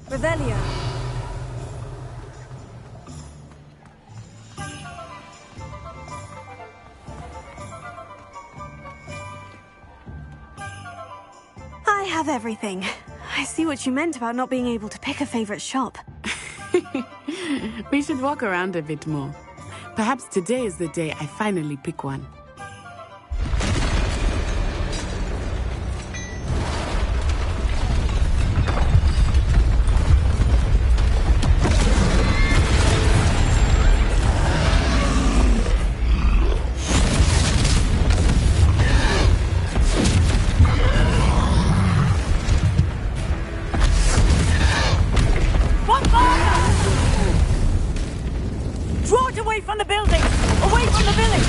Revelio. I have everything. I see what you meant about not being able to pick a favorite shop. We should walk around a bit more. Perhaps today is the day I finally pick one. Draw it away from the building! Away from the village!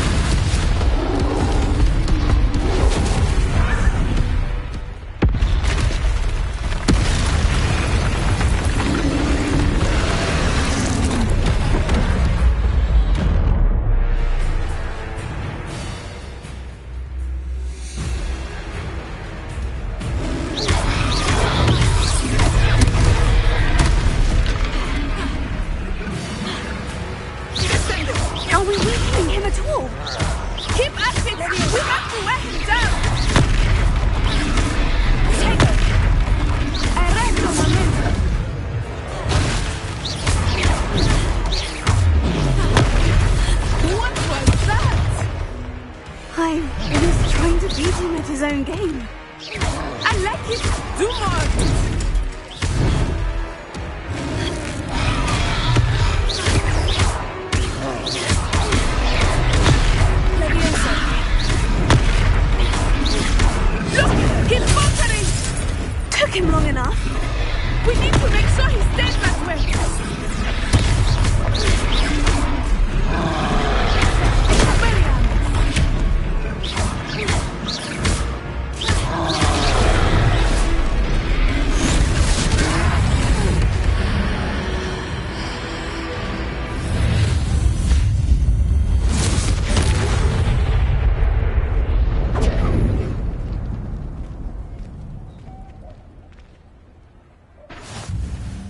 Are we weakening him at all? Keep at it! We have to wear him down! Take it! Arresto momento! What was that? I was trying to beat him at his own game. I like it! Do more! Took him long enough. We need to make sure he stays that way.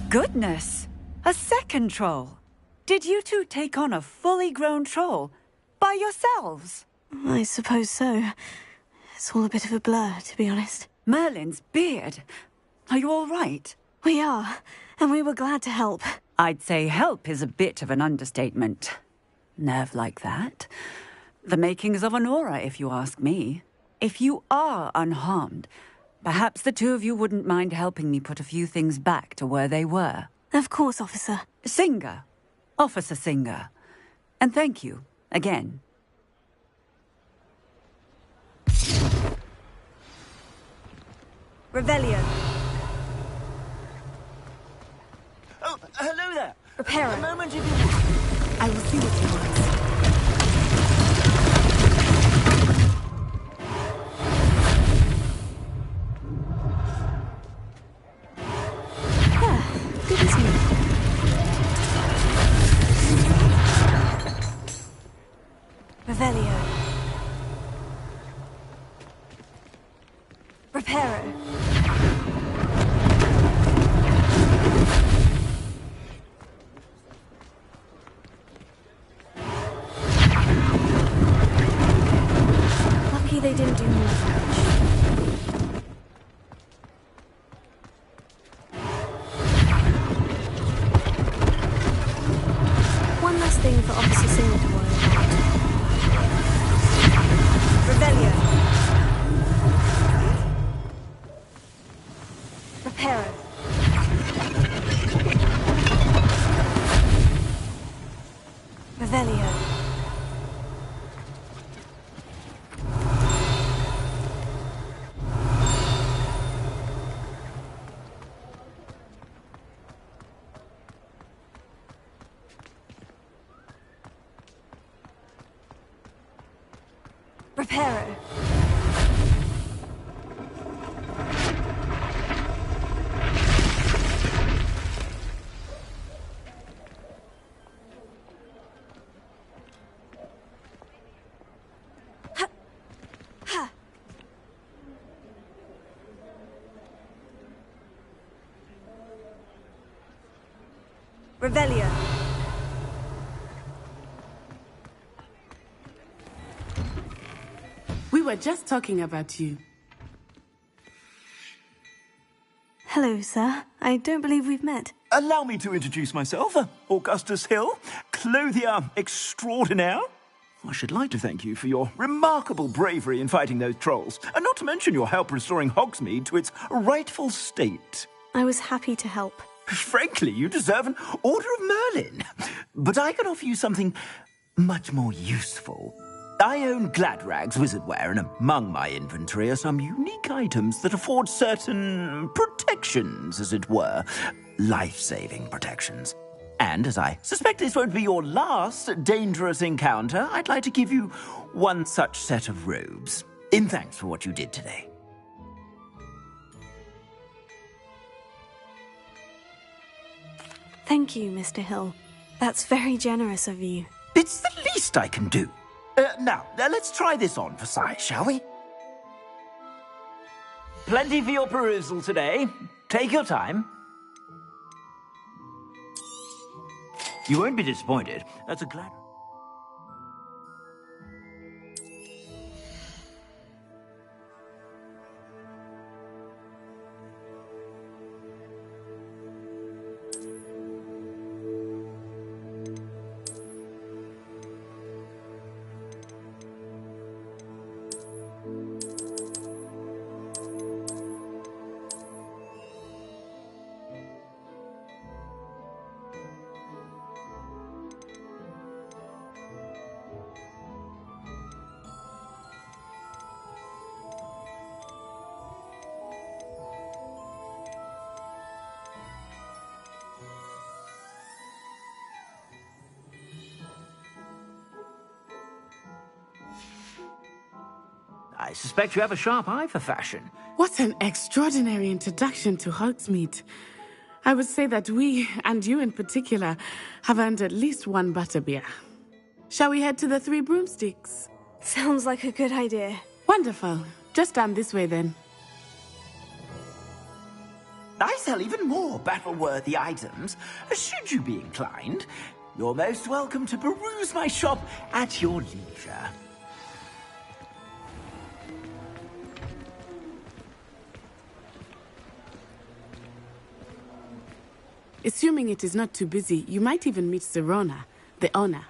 Goodness! A second troll! Did you two take on a fully grown troll? By yourselves? I suppose so. It's all a bit of a blur, to be honest. Merlin's beard! Are you all right? We are, and we were glad to help. I'd say help is a bit of an understatement. Nerve like that. The makings of an aura, if you ask me. If you are unharmed, perhaps the two of you wouldn't mind helping me put a few things back to where they were. Of course, officer. Singer. Officer Singer. And thank you, again. Revelio. Oh, hello there. Reparo. A moment if you would. I will see what you want. Good as new. Revelio. Reparo. Lucky they didn't do more damage. One last thing for Officer Singer to worry about. Revelio. Reparo. Revelio. Reparo. Revelio. We were just talking about you. Hello, sir. I don't believe we've met. Allow me to introduce myself, Augustus Hill, clothier extraordinaire. I should like to thank you for your remarkable bravery in fighting those trolls, and not to mention your help restoring Hogsmeade to its rightful state. I was happy to help. Frankly, you deserve an Order of Merlin. But I can offer you something much more useful. I own Gladrag's wizardware, and among my inventory are some unique items that afford certain protections, as it were. Life-saving protections. And as I suspect this won't be your last dangerous encounter, I'd like to give you one such set of robes, in thanks for what you did today. Thank you, Mr. Hill. That's very generous of you. It's the least I can do. Now, let's try this on for size, shall we? Plenty for your perusal today. Take your time. You won't be disappointed. That's a glad... I suspect you have a sharp eye for fashion. What an extraordinary introduction to Hogsmeade. I would say that we, and you in particular, have earned at least one butterbeer. Shall we head to the Three Broomsticks? Sounds like a good idea. Wonderful. Just down this way then. I sell even more battle-worthy items. Should you be inclined, you're most welcome to peruse my shop at your leisure. Assuming it is not too busy, you might even meet Serona, the owner.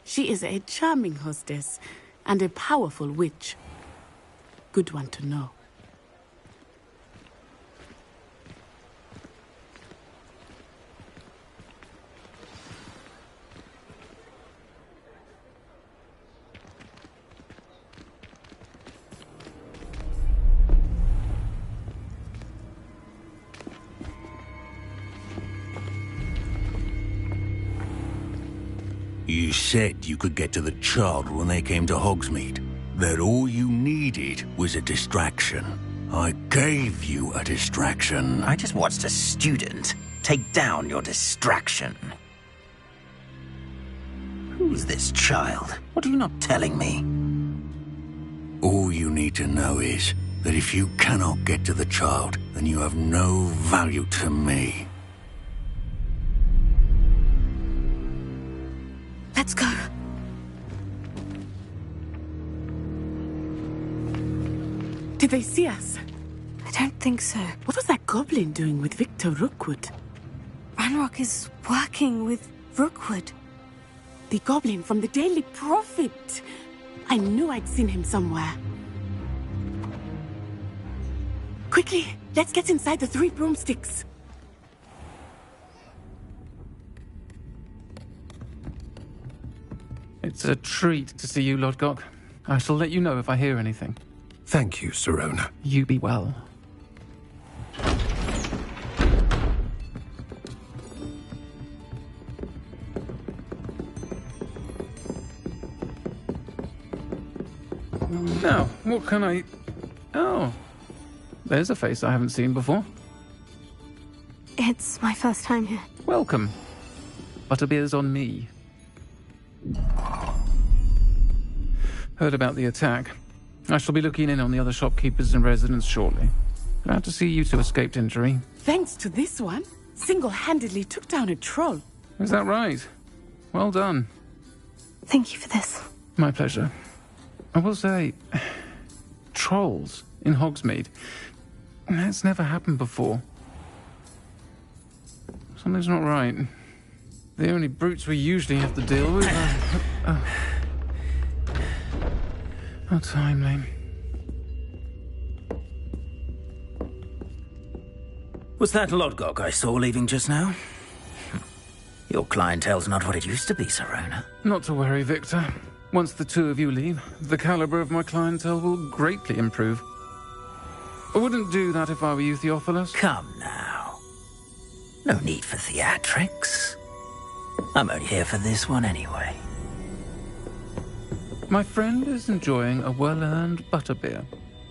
She is a charming hostess and a powerful witch. Good one to know. You said you could get to the child when they came to Hogsmeade. That all you needed was a distraction. I gave you a distraction. I just watched a student take down your distraction. Who's this child? What are you not telling me? All you need to know is that if you cannot get to the child, then you have no value to me. Let's go. Did they see us? I don't think so. What was that goblin doing with Victor Rookwood? Ranrock is working with Rookwood. The goblin from the Daily Prophet. I knew I'd seen him somewhere. Quickly, let's get inside the Three Broomsticks. It's a treat to see you, Lodgok. I shall let you know if I hear anything. Thank you, Serona. You be well. Now, what can I... Oh, there's a face I haven't seen before. It's my first time here. Welcome. Butterbeer's on me. Heard about the attack. I shall be looking in on the other shopkeepers and residents shortly. Glad to see you two escaped injury. Thanks to this one, single-handedly took down a troll. Is that right? Well done. Thank you for this. My pleasure. I will say, trolls in Hogsmeade. That's never happened before. Something's not right. The only brutes we usually have to deal with are... How timely. Was that Lodgok I saw leaving just now? Your clientele's not what it used to be, Serona. Not to worry, Victor. Once the two of you leave, the caliber of my clientele will greatly improve. I wouldn't do that if I were you, Theophilus. Come now. No need for theatrics. I'm only here for this one anyway. My friend is enjoying a well-earned butterbeer.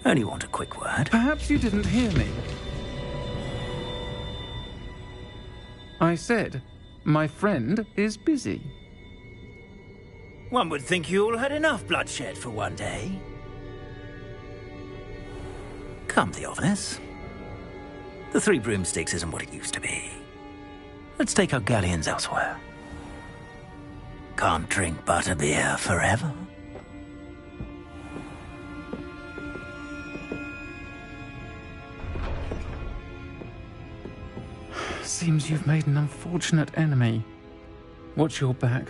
Only want a quick word. Perhaps you didn't hear me. I said, my friend is busy. One would think you all had enough bloodshed for one day. Come, Theophilus. The Three Broomsticks isn't what it used to be. Let's take our galleons elsewhere. Can't drink butterbeer forever. Seems you've made an unfortunate enemy. Watch your back.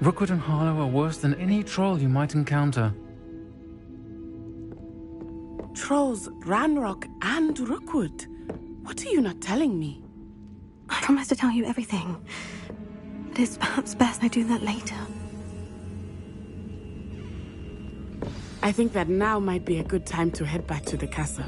Rookwood and Harlow are worse than any troll you might encounter. Trolls, Ranrock, and Rookwood. What are you not telling me? I promise to tell you everything. But it's perhaps best I do that later. I think that now might be a good time to head back to the castle.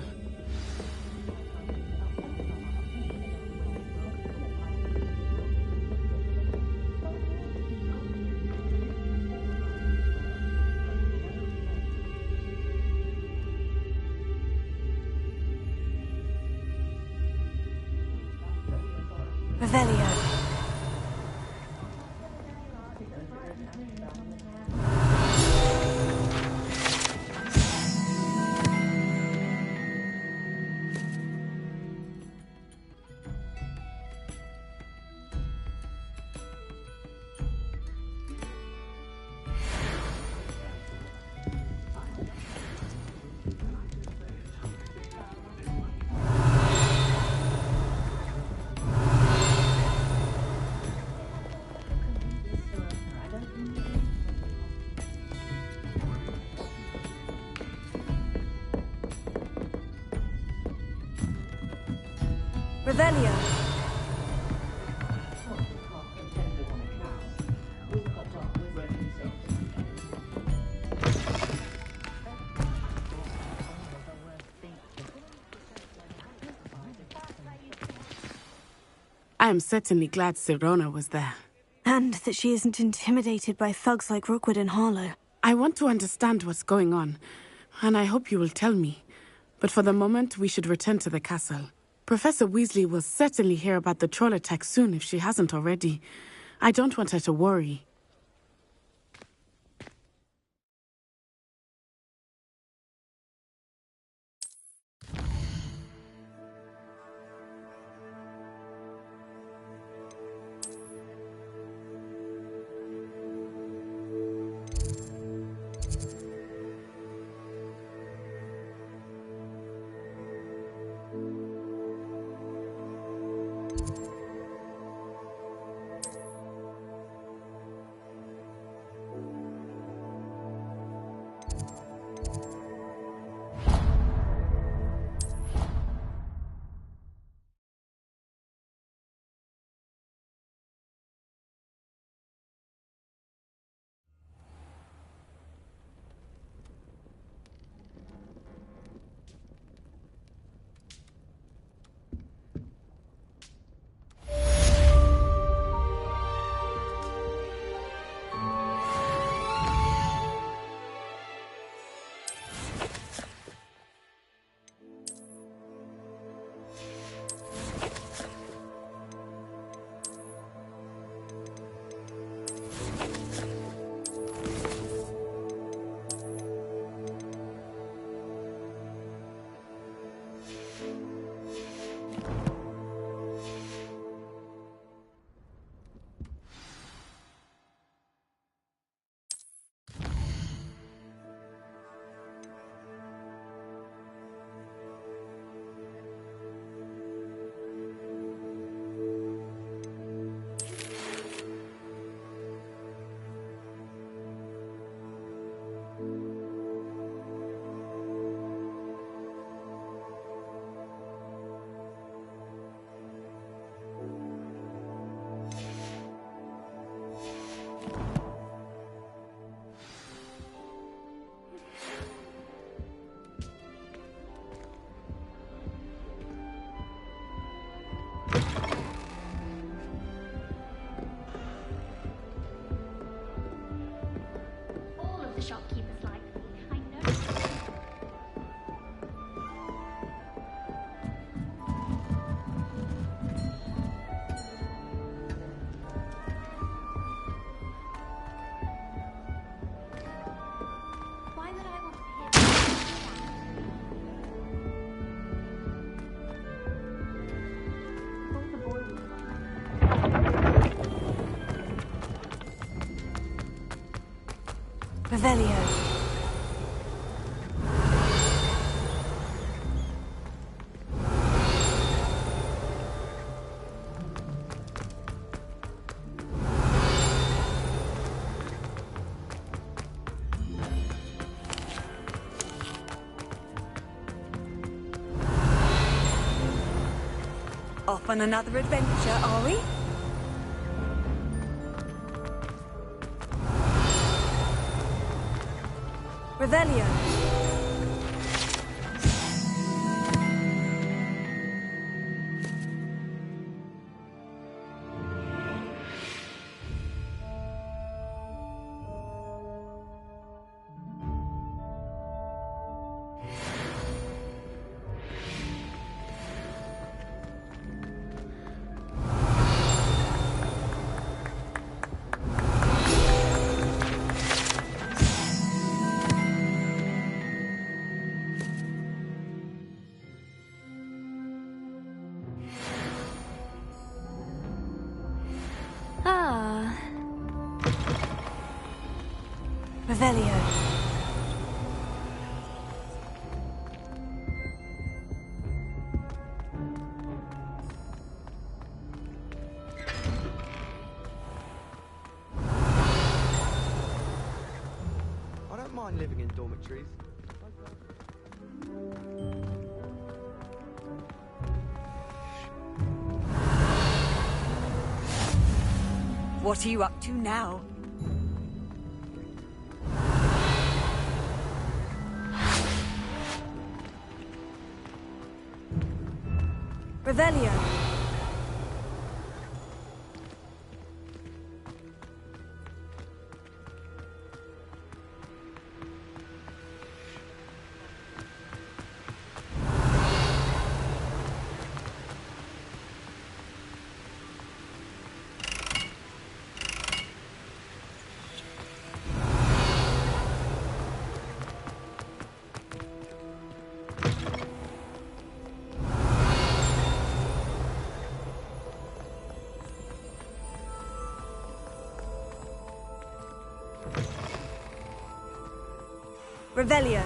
Revelio. Revelio. I am certainly glad Serona was there. And that she isn't intimidated by thugs like Rookwood and Harlow. I want to understand what's going on, and I hope you will tell me. But for the moment, we should return to the castle. Professor Weasley will certainly hear about the troll attack soon if she hasn't already. I don't want her to worry. the shopkeepers like me. I know. Why would I want to hear Revelio. Off on another adventure, are we? Revelio. Revelio. I don't mind living in dormitories. What are you up to now? Revelio. Revelio.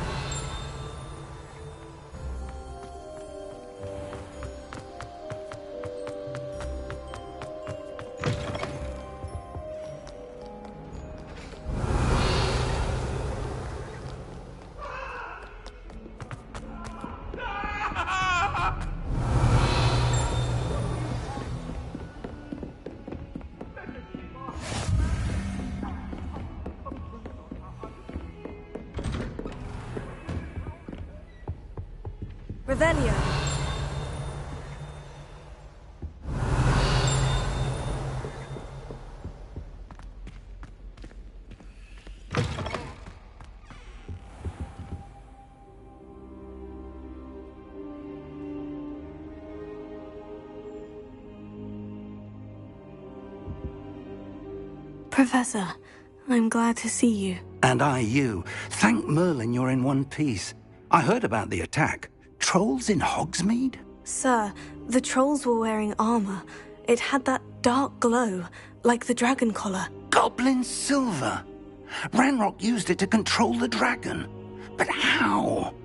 Revelio. Professor, I'm glad to see you. And I you. Thank Merlin you're in one piece. I heard about the attack. Trolls in Hogsmeade? Sir, the trolls were wearing armor. It had that dark glow, like the dragon collar. Goblin silver! Ranrock used it to control the dragon. But how?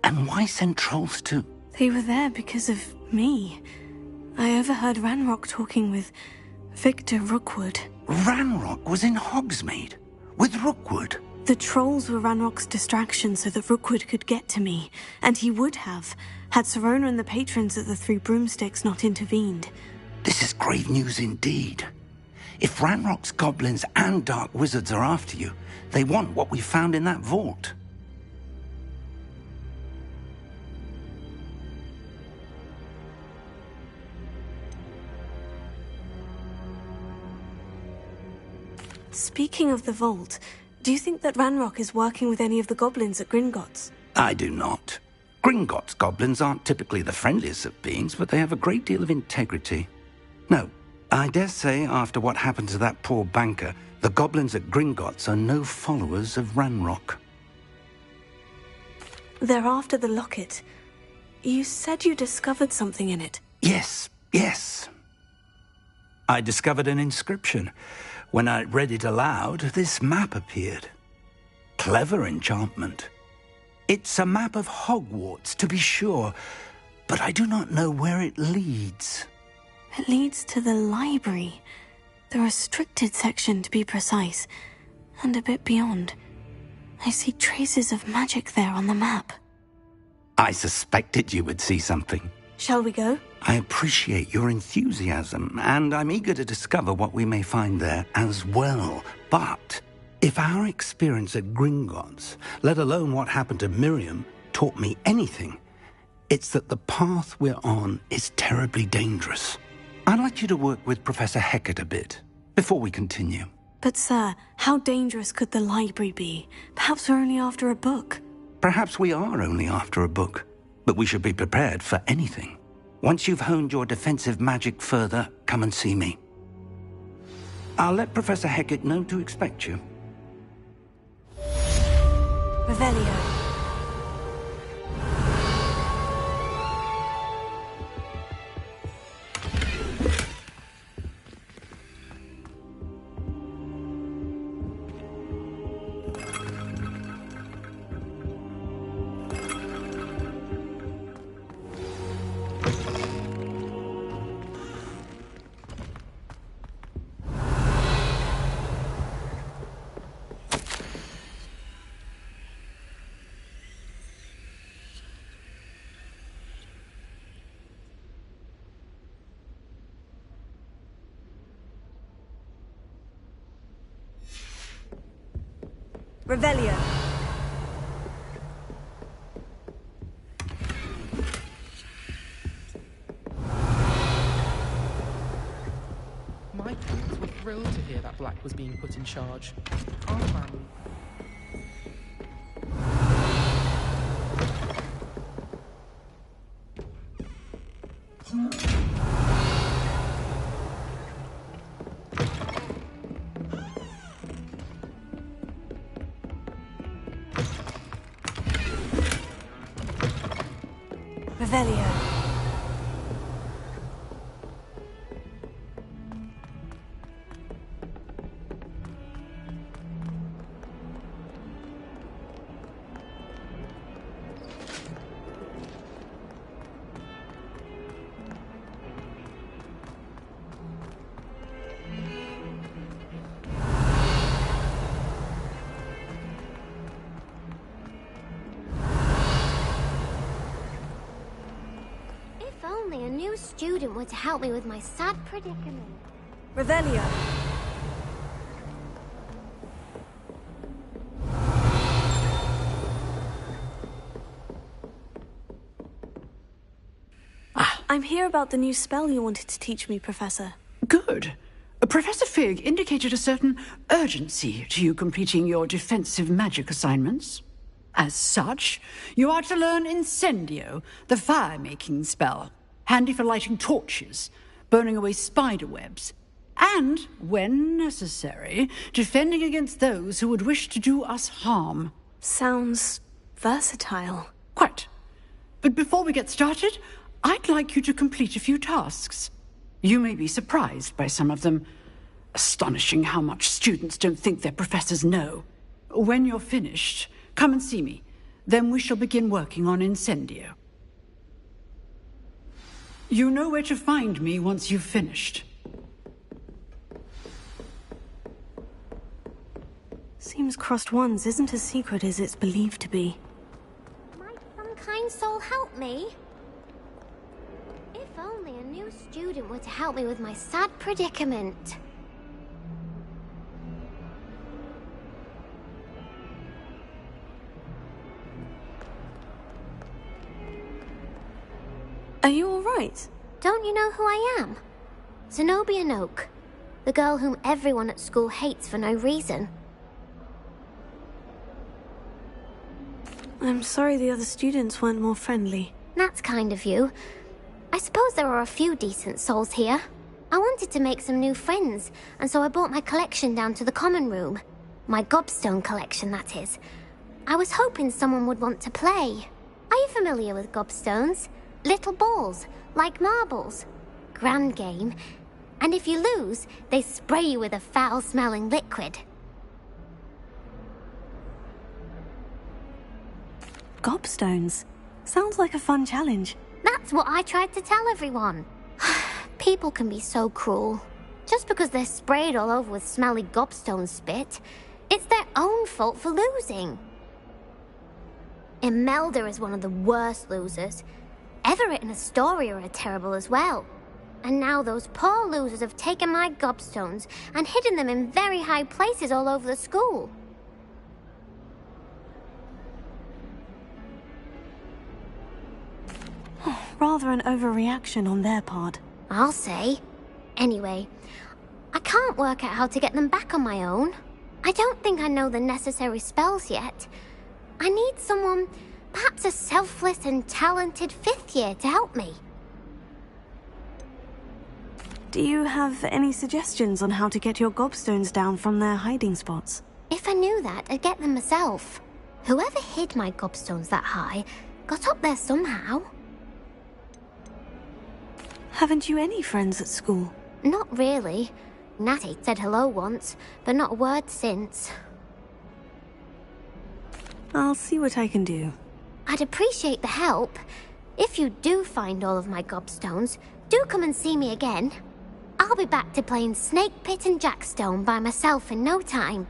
And why send trolls too? They were there because of me. I overheard Ranrock talking with Victor Rookwood. Ranrock was in Hogsmeade? With Rookwood? The trolls were Ranrock's distraction so that Rookwood could get to me, and he would have, had Sirona and the patrons at the Three Broomsticks not intervened. This is grave news indeed. If Ranrock's goblins and dark wizards are after you, they want what we found in that vault. Speaking of the vault, Do you think that Ranrock is working with any of the goblins at Gringotts? I do not. Gringotts goblins aren't typically the friendliest of beings, but they have a great deal of integrity. No, I dare say after what happened to that poor banker, the goblins at Gringotts are no followers of Ranrock. They're after the locket. You said you discovered something in it. Yes. I discovered an inscription. When I read it aloud, this map appeared. Clever enchantment. It's a map of Hogwarts, to be sure, but I do not know where it leads. It leads to the library. The restricted section, to be precise. And a bit beyond. I see traces of magic there on the map. I suspected you would see something. Shall we go? I appreciate your enthusiasm, and I'm eager to discover what we may find there as well. But if our experience at Gringotts, let alone what happened to Miriam, taught me anything, it's that the path we're on is terribly dangerous. I'd like you to work with Professor Hecat a bit before we continue. But sir, how dangerous could the library be? Perhaps we're only after a book. Perhaps we are only after a book, but we should be prepared for anything. Once you've honed your defensive magic further, come and see me. I'll let Professor Hecat know to expect you. Revelio. Revelio. My parents were thrilled to hear that Black was being put in charge. Our family... Revelio. Only a new student were to help me with my sad predicament. Revelio. I'm here about the new spell you wanted to teach me, Professor. Good. Professor Fig indicated a certain urgency to you completing your defensive magic assignments. As such, you are to learn Incendio, the fire-making spell, handy for lighting torches, burning away spider webs, and, when necessary, defending against those who would wish to do us harm. Sounds versatile. Quite. But before we get started, I'd like you to complete a few tasks. You may be surprised by some of them. Astonishing how much students don't think their professors know. When you're finished, come and see me. Then we shall begin working on Incendio. You know where to find me once you've finished. Seems Crossed Ones isn't as secret as it's believed to be. Might some kind soul help me? If only a new student were to help me with my sad predicament. Are you all right? Don't you know who I am? Zenobia Noak, the girl whom everyone at school hates for no reason. I'm sorry the other students weren't more friendly. That's kind of you. I suppose there are a few decent souls here. I wanted to make some new friends, and so I brought my collection down to the common room. My gobstone collection, that is. I was hoping someone would want to play. Are you familiar with gobstones? Little balls, like marbles. Grand game. And if you lose, they spray you with a foul-smelling liquid. Gobstones. Sounds like a fun challenge. That's what I tried to tell everyone. People can be so cruel. Just because they're sprayed all over with smelly gobstone spit, it's their own fault for losing. Imelda is one of the worst losers. Everett and Astoria are terrible as well. And now those poor losers have taken my gobstones and hidden them in very high places all over the school. Rather an overreaction on their part. I'll say. Anyway, I can't work out how to get them back on my own. I don't think I know the necessary spells yet. I need someone, perhaps a selfless and talented 5th year to help me. Do you have any suggestions on how to get your gobstones down from their hiding spots? If I knew that, I'd get them myself. Whoever hid my gobstones that high got up there somehow. Haven't you any friends at school? Not really. Natty said hello once, but not a word since. I'll see what I can do. I'd appreciate the help. If you do find all of my gobstones, do come and see me again. I'll be back to playing Snake Pit and Jackstone by myself in no time.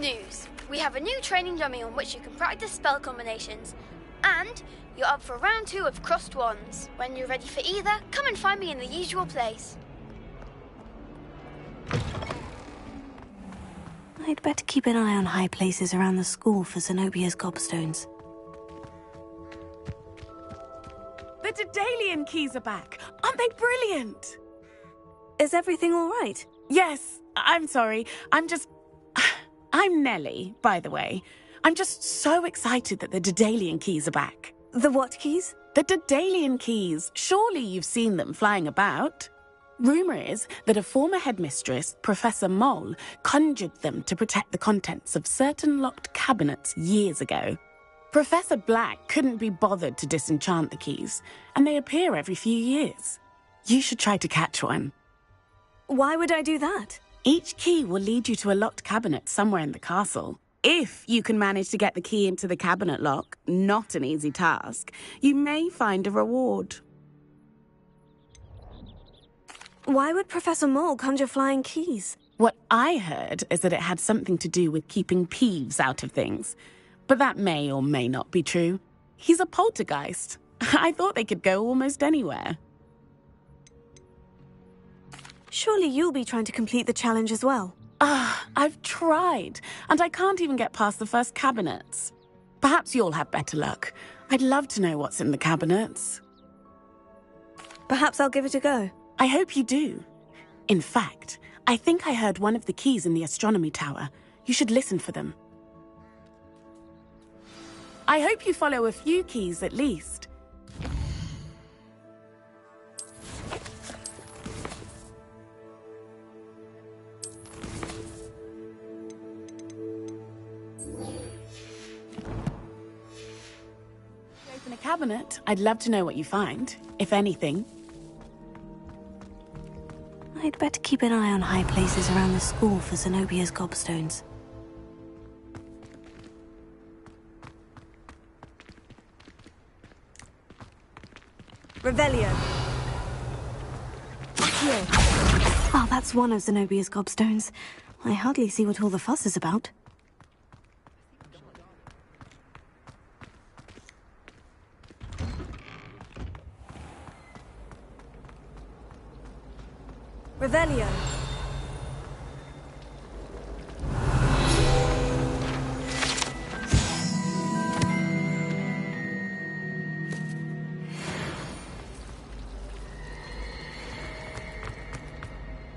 news. We have a new training dummy on which you can practice spell combinations. And you're up for round 2 of Crossed Wands. When you're ready for either, come and find me in the usual place. I'd better keep an eye on high places around the school for Zenobia's gobstones. The Daedalian keys are back. Aren't they brilliant? Is everything all right? Yes, I'm sorry. I'm Nellie, by the way. I'm just so excited that the Daedalian keys are back. The what keys? The Daedalian keys. Surely you've seen them flying about. Rumour is that a former headmistress, Professor Mole, conjured them to protect the contents of certain locked cabinets years ago. Professor Black couldn't be bothered to disenchant the keys, and they appear every few years. You should try to catch one. Why would I do that? Each key will lead you to a locked cabinet somewhere in the castle. If you can manage to get the key into the cabinet lock, not an easy task, you may find a reward. Why would Professor Mole conjure flying keys? What I heard is that it had something to do with keeping Peeves out of things. But that may or may not be true. He's a poltergeist. I thought they could go almost anywhere. Surely you'll be trying to complete the challenge as well. I've tried, and I can't even get past the first cabinets. Perhaps you'll have better luck. I'd love to know what's in the cabinets. Perhaps I'll give it a go. I hope you do. In fact, I think I heard one of the keys in the astronomy tower. You should listen for them. I hope you follow a few keys at least. Open a cabinet. I'd love to know what you find, if anything. I'd better keep an eye on high places around the school for Zenobia's gobstones. Revelio. Here. Oh, that's one of Zenobia's gobstones. I hardly see what all the fuss is about. Revelio.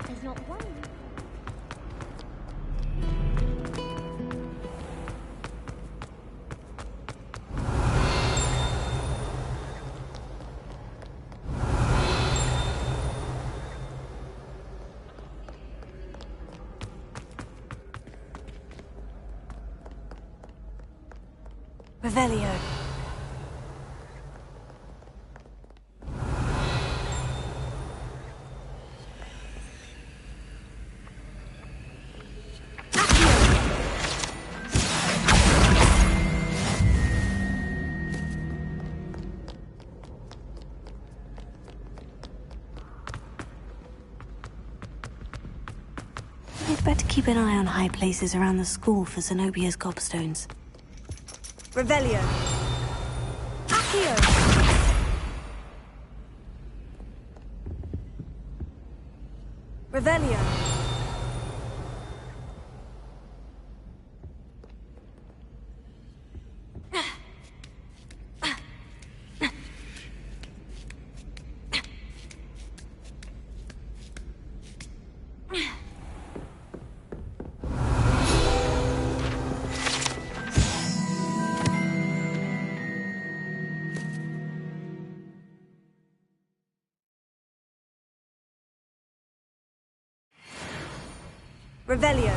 There's not one. Revelio. I'd better keep an eye on high places around the school for Zenobia's gobstones. Revelio. Accio. Revelio. Revelio.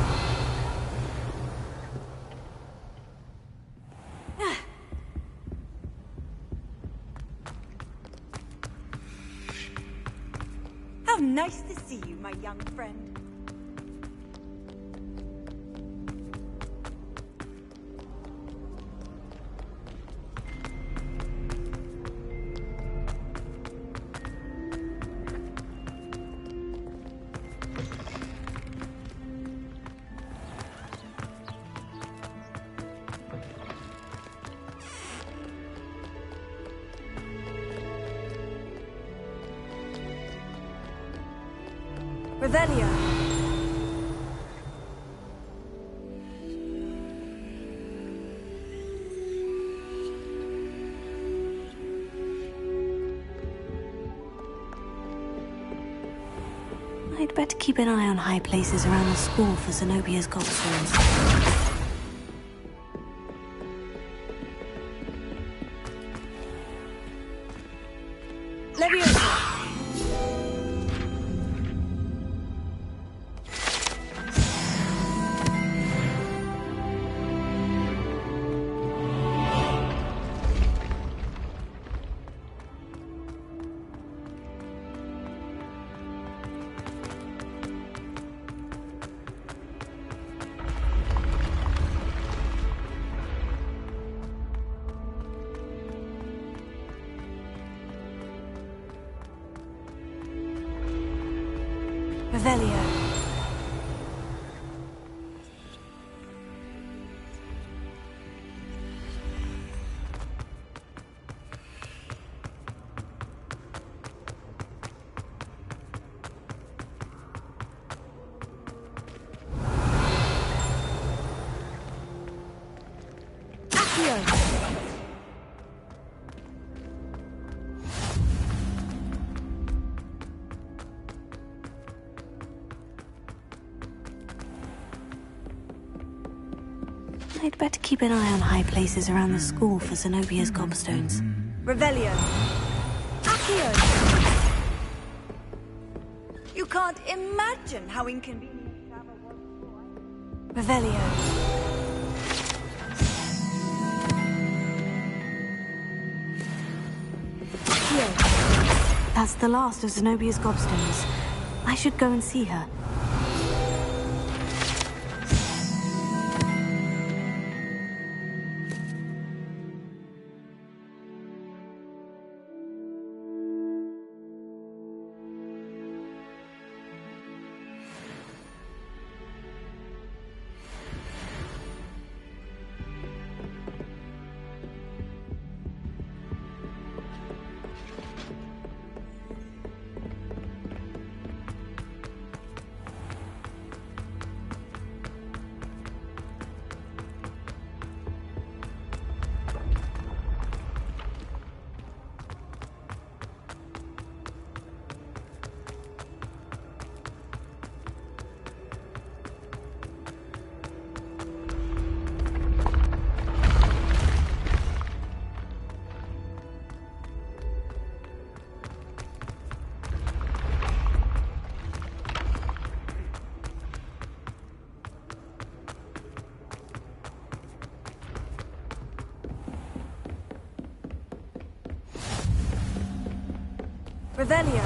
How nice to see you, my young friend. Revelio. I'd better keep an eye on high places around the school for Zenobia's gobstones. Revelio. I'd better keep an eye on high places around the school for Zenobia's gobstones. Revelio. Accio. You can't imagine how inconvenient to have a watch. Revelio. Accio. That's the last of Zenobia's gobstones. I should go and see her. Revelio.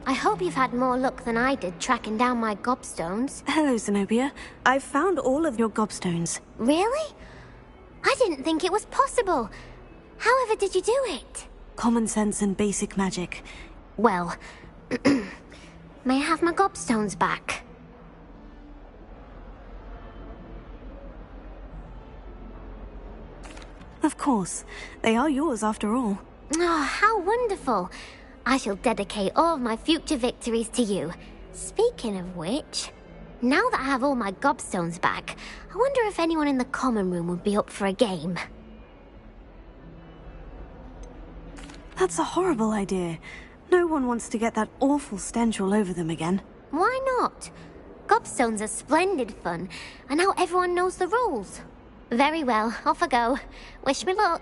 I hope you've had more luck than I did tracking down my gobstones. Hello, Zenobia. I've found all of your gobstones. Really? I didn't think it was possible. However did you do it? Common sense and basic magic. Well, may I have my gobstones back? Of course. They are yours after all. Oh, how wonderful. I shall dedicate all of my future victories to you. Speaking of which, now that I have all my gobstones back, I wonder if anyone in the common room would be up for a game. That's a horrible idea. No one wants to get that awful stench all over them again. Why not? Gobstones are splendid fun, and now everyone knows the rules. Very well, off I go. Wish me luck.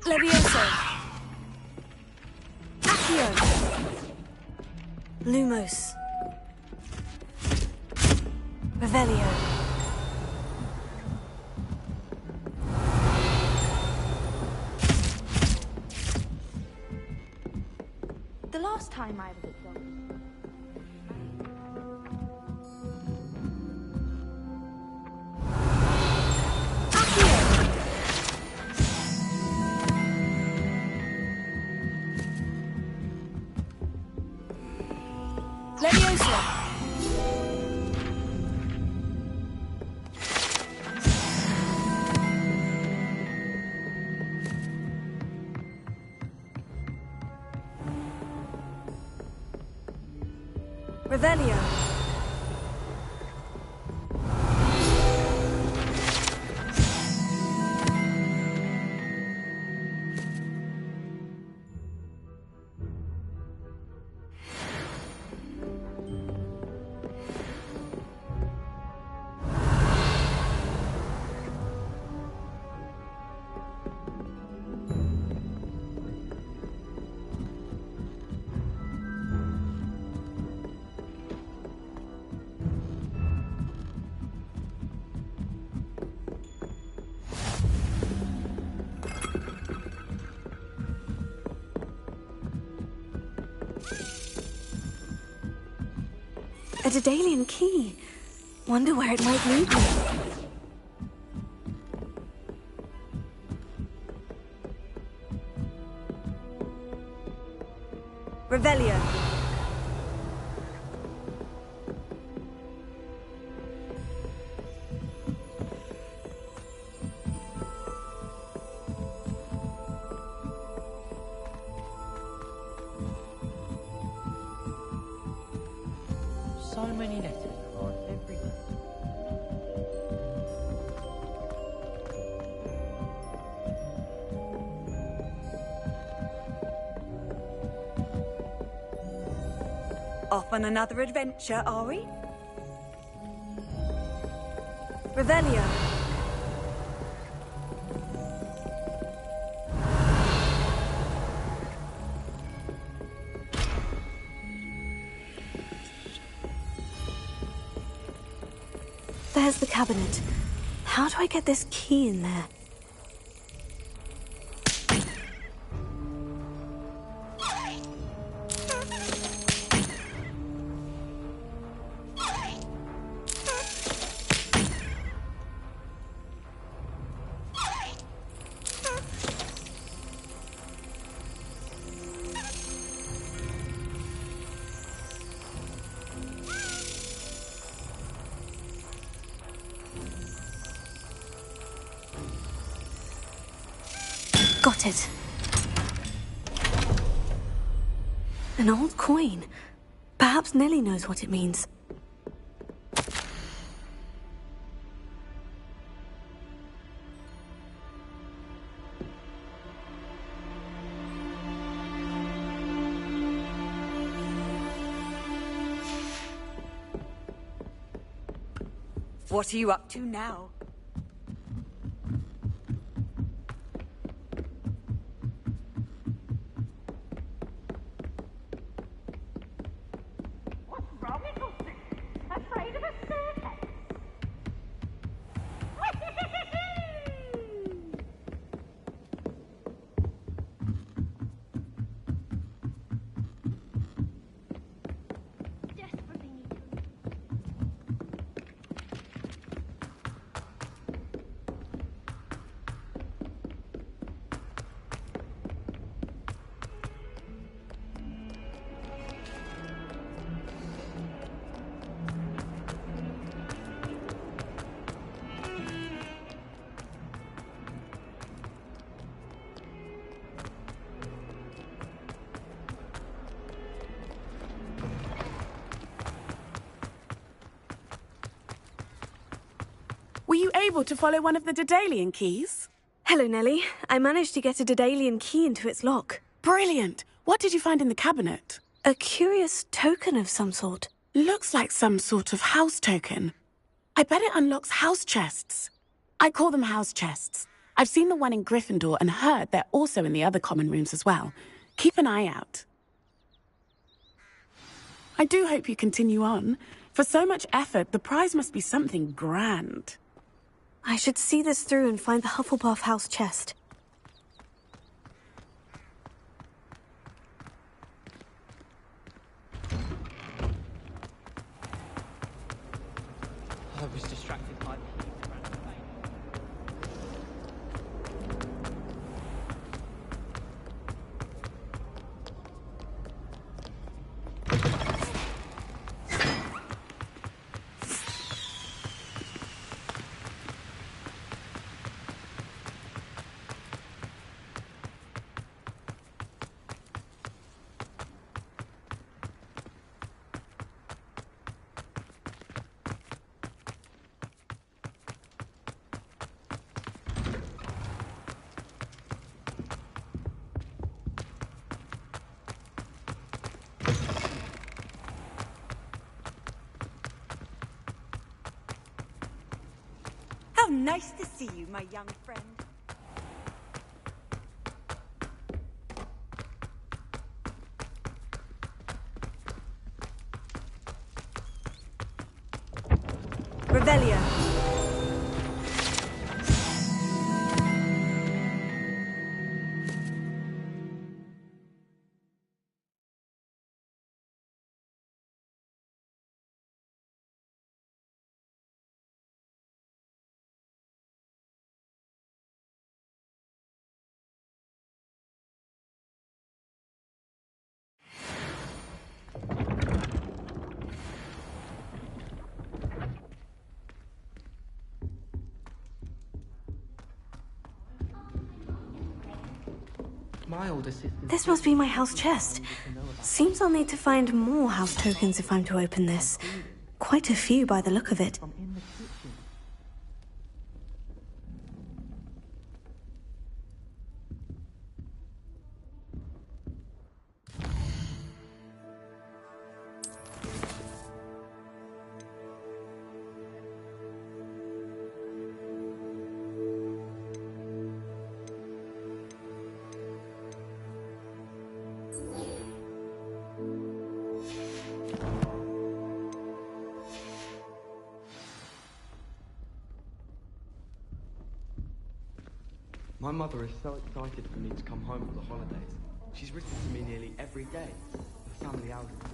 Levioso. Accio. Lumos. Revelio. The last time I was at Dog. Levioso. Revelio. A Daedalian key. Wonder where it might lead me. Revelio. So many letters on every day. Off on another adventure, are we? Revelio. There's the cabinet. How do I get this key in there? Got it. An old coin. Perhaps Nellie knows what it means. What are you up to now? What's wrong with us? Afraid of a staircase? Desperately need to. Were you able to follow one of the Daedalian keys? Hello, Nellie. I managed to get a Daedalian key into its lock. Brilliant! What did you find in the cabinet? A curious token of some sort. Looks like some sort of house token. I bet it unlocks house chests. I call them house chests. I've seen the one in Gryffindor and heard they're also in the other common rooms as well. Keep an eye out. I do hope you continue on. For so much effort, the prize must be something grand. I should see this through and find the Hufflepuff house chest. I was distracted by How nice to see you, my young friend. Revelio. My older sister. This must be my house chest. Seems I'll need to find more house tokens if I'm to open this. Quite a few by the look of it. My mother is so excited for me to come home for the holidays. She's written to me nearly every day. The family hours is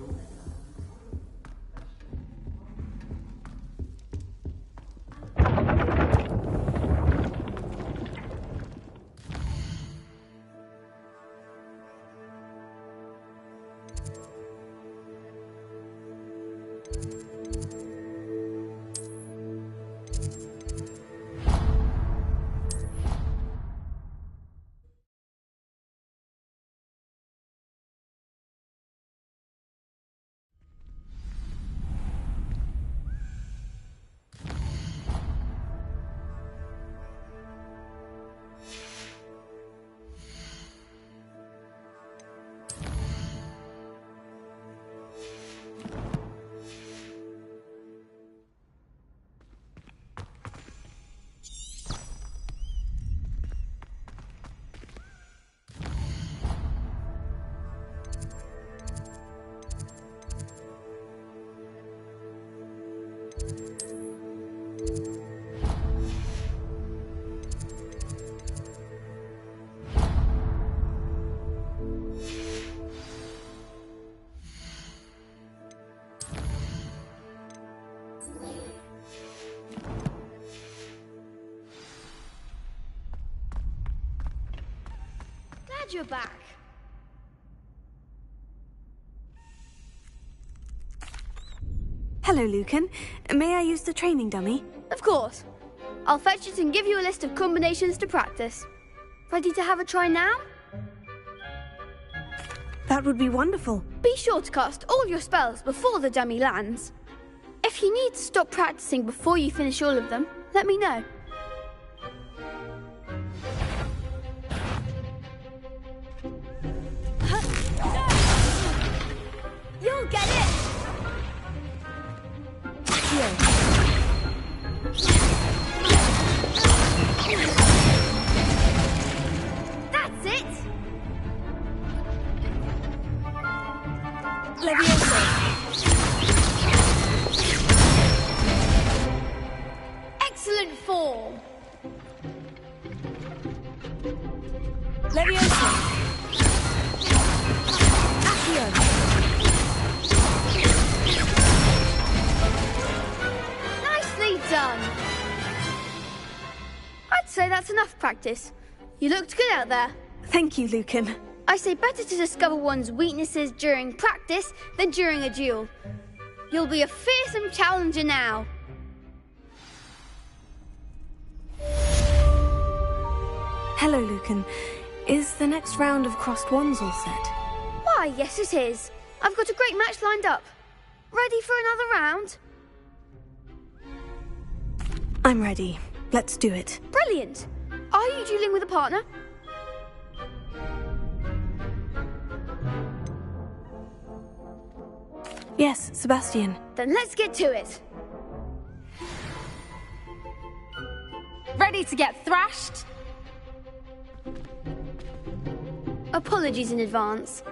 glad you're back. Hello, Lucan. May I use the training dummy? Of course. I'll fetch it and give you a list of combinations to practice. Ready to have a try now? That would be wonderful. Be sure to cast all your spells before the dummy lands. If you need to stop practicing before you finish all of them, let me know. You'll get it! That's it! Leviosa. Excellent form. Leviosa. Accio. Nicely done. I'd say that's enough practice. You looked good out there. Thank you, Lucan. I say better to discover one's weaknesses during practice than during a duel. You'll be a fearsome challenger now. Hello, Lucan. Is the next round of crossed wands all set? Why, yes it is. I've got a great match lined up. Ready for another round? I'm ready. Let's do it. Brilliant. Are you dueling with a partner? Yes, Sebastian. Then let's get to it. Ready to get thrashed? Apologies in advance.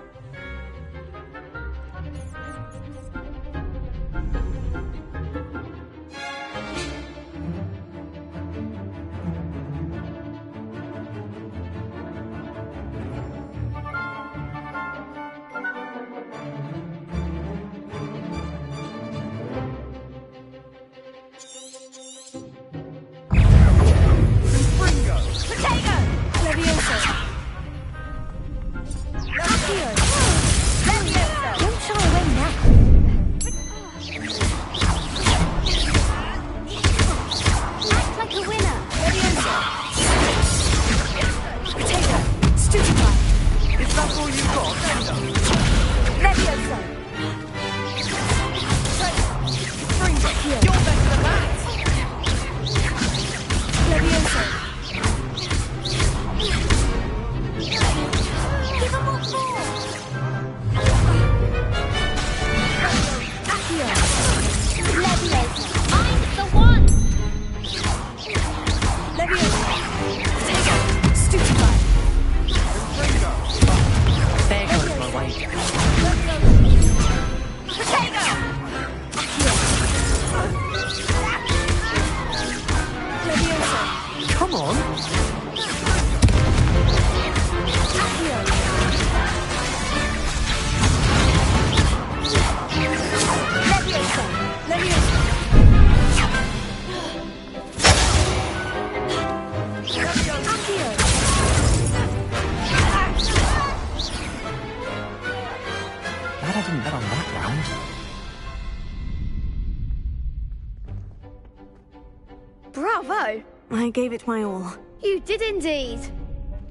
Bravo! I gave it my all. You did indeed.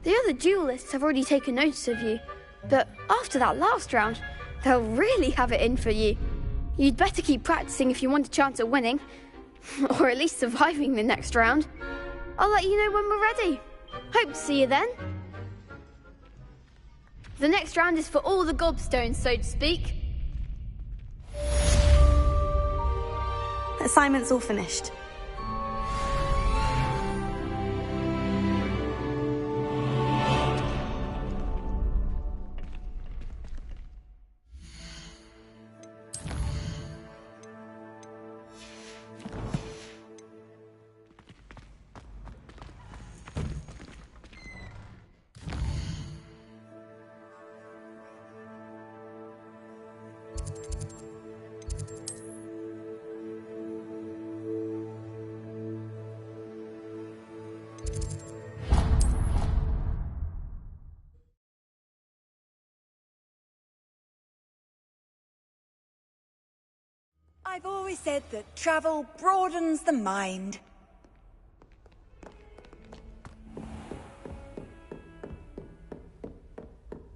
The other duelists have already taken notice of you, but after that last round, they'll really have it in for you. You'd better keep practicing if you want a chance at winning, or at least surviving the next round. I'll let you know when we're ready. Hope to see you then. The next round is for all the gobstones, so to speak. Assignment's all finished. I've always said that travel broadens the mind.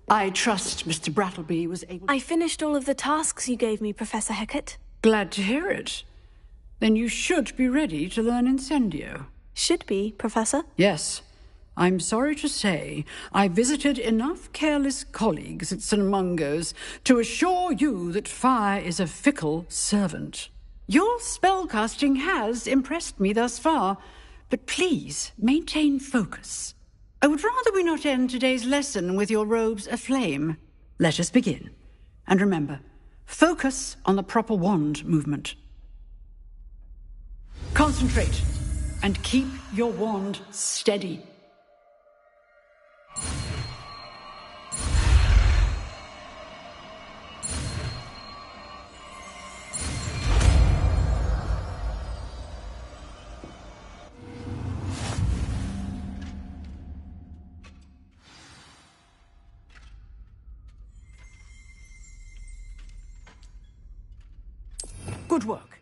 I trust Mr. Brattleby was able... I finished all of the tasks you gave me, Professor Hecat. Glad to hear it. Then you should be ready to learn Incendio. Should be, Professor? Yes. I'm sorry to say I visited enough careless colleagues at St. Mungo's to assure you that fire is a fickle servant. Your spellcasting has impressed me thus far, but please maintain focus. I would rather we not end today's lesson with your robes aflame. Let us begin. And remember, focus on the proper wand movement. Concentrate, and keep your wand steady. Good work.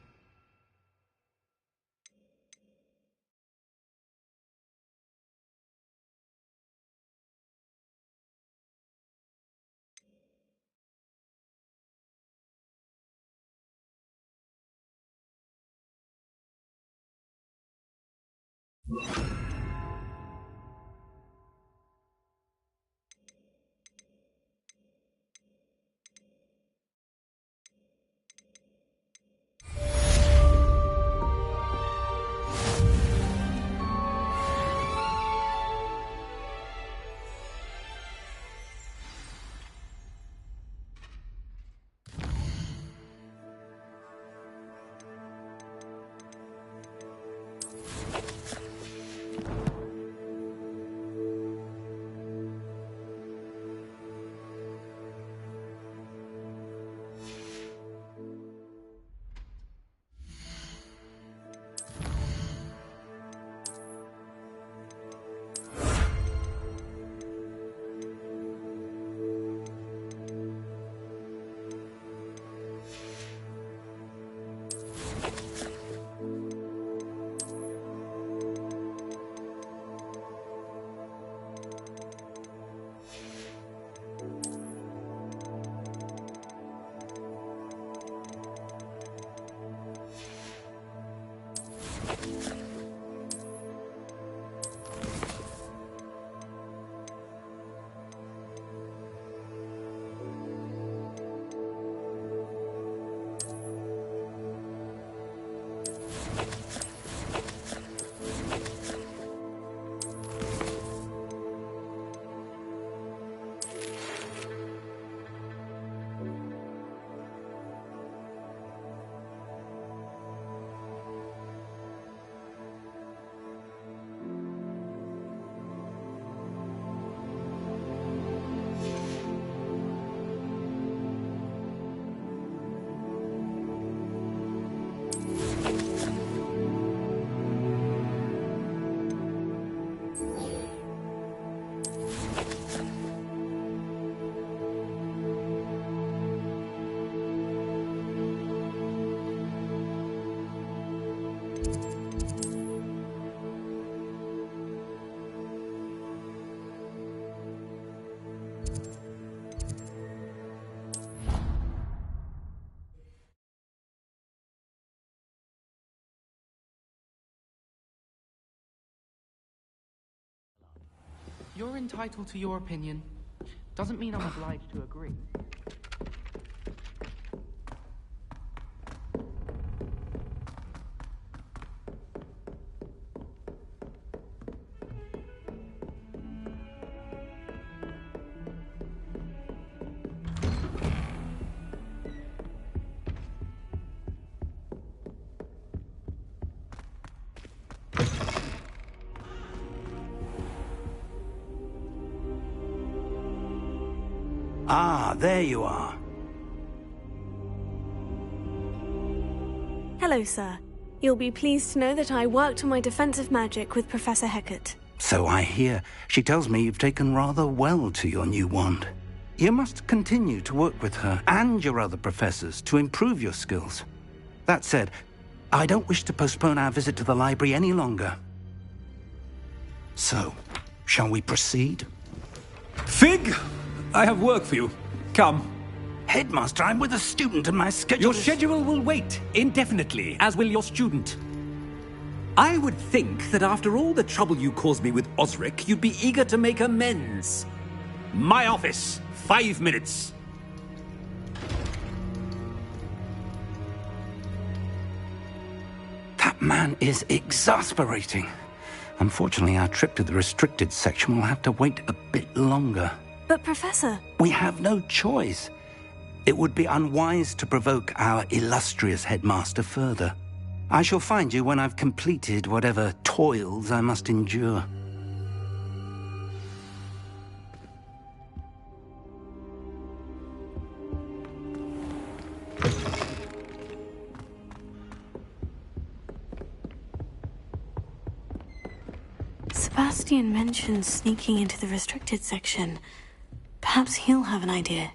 You're entitled to your opinion. Doesn't mean I'm obliged to agree. Ah, there you are. Hello, sir. You'll be pleased to know that I worked on my defensive magic with Professor Hecat. So I hear. She tells me you've taken rather well to your new wand. You must continue to work with her and your other professors to improve your skills. That said, I don't wish to postpone our visit to the library any longer. So, shall we proceed? Fig! I have work for you. Come. Headmaster, I'm with a student and my schedule Your schedule will wait indefinitely, as will your student. I would think that after all the trouble you caused me with Osric, you'd be eager to make amends. My office. 5 minutes. That man is exasperating. Unfortunately, our trip to the restricted section will have to wait a bit longer. But, Professor... We have no choice. It would be unwise to provoke our illustrious headmaster further. I shall find you when I've completed whatever toils I must endure. Sebastian mentioned sneaking into the restricted section. Perhaps he'll have an idea.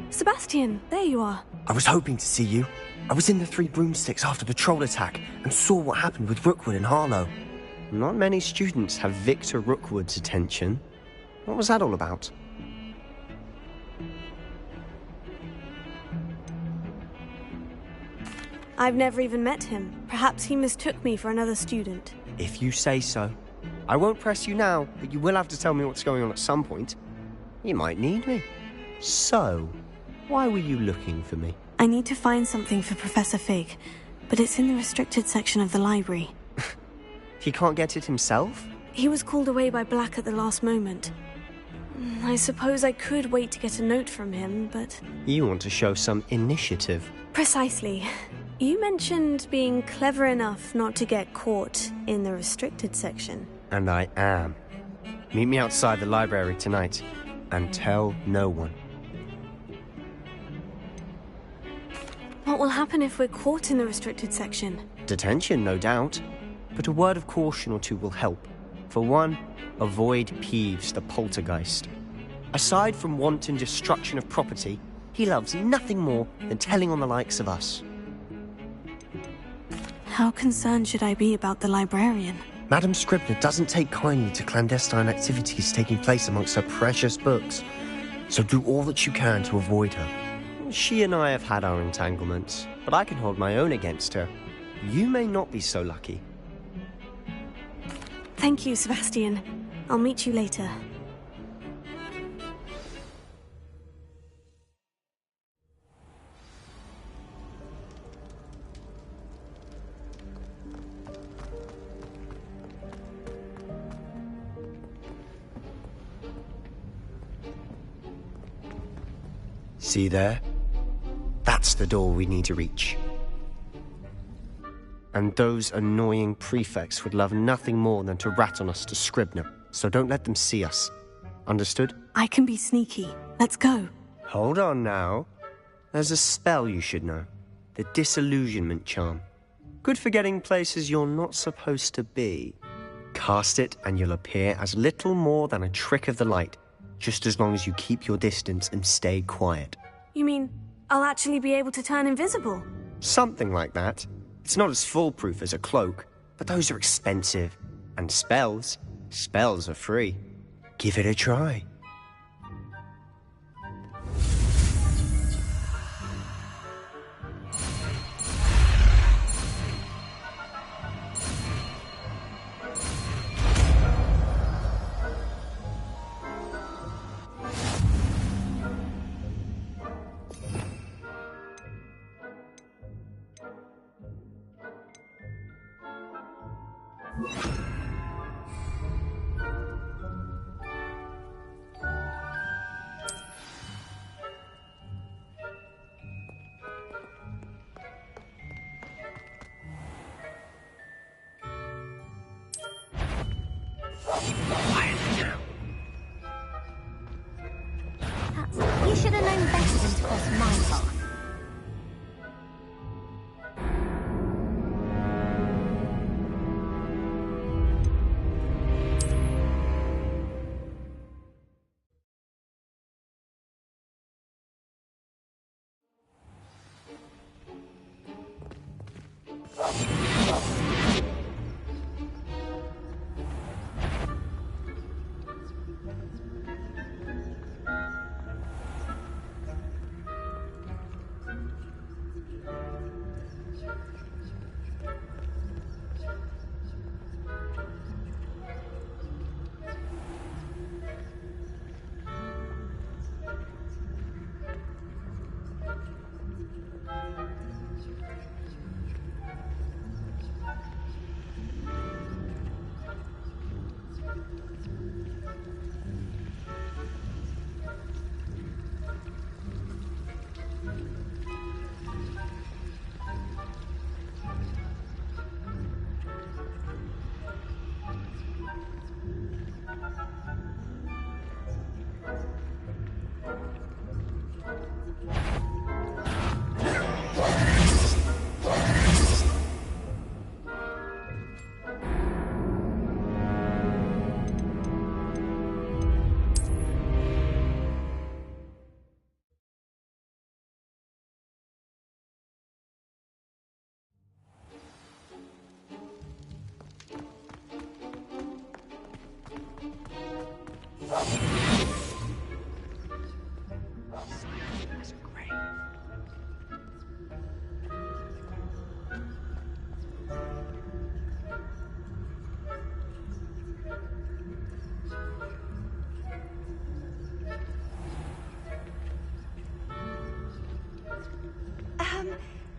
Sebastian, there you are. I was hoping to see you. I was in the Three Broomsticks after the troll attack and saw what happened with Rookwood and Harlow. Not many students have Victor Rookwood's attention. What was that all about? I've never even met him. Perhaps he mistook me for another student. If you say so. I won't press you now, but you will have to tell me what's going on at some point. You might need me. So, why were you looking for me? I need to find something for Professor Fig, but it's in the restricted section of the library. He can't get it himself? He was called away by Black at the last moment. I suppose I could wait to get a note from him, but... You want to show some initiative. Precisely. You mentioned being clever enough not to get caught in the restricted section. And I am. Meet me outside the library tonight, and tell no one. What will happen if we're caught in the restricted section? Detention, no doubt. But a word of caution or two will help. For one, avoid Peeves, the poltergeist. Aside from wanton destruction of property, he loves nothing more than telling on the likes of us. How concerned should I be about the librarian? Madame Scribner doesn't take kindly to clandestine activities taking place amongst her precious books. So do all that you can to avoid her. She and I have had our entanglements, but I can hold my own against her. You may not be so lucky. Thank you, Sebastian. I'll meet you later. See there? That's the door we need to reach. And those annoying prefects would love nothing more than to rat on us to Scribner, so don't let them see us. Understood? I can be sneaky. Let's go. Hold on now. There's a spell you should know. The Disillusionment Charm. Good for getting places you're not supposed to be. Cast it and you'll appear as little more than a trick of the light, just as long as you keep your distance and stay quiet. You mean I'll actually be able to turn invisible? Something like that. It's not as foolproof as a cloak, but those are expensive. And spells are free. Give it a try. should have known better than to cross my path.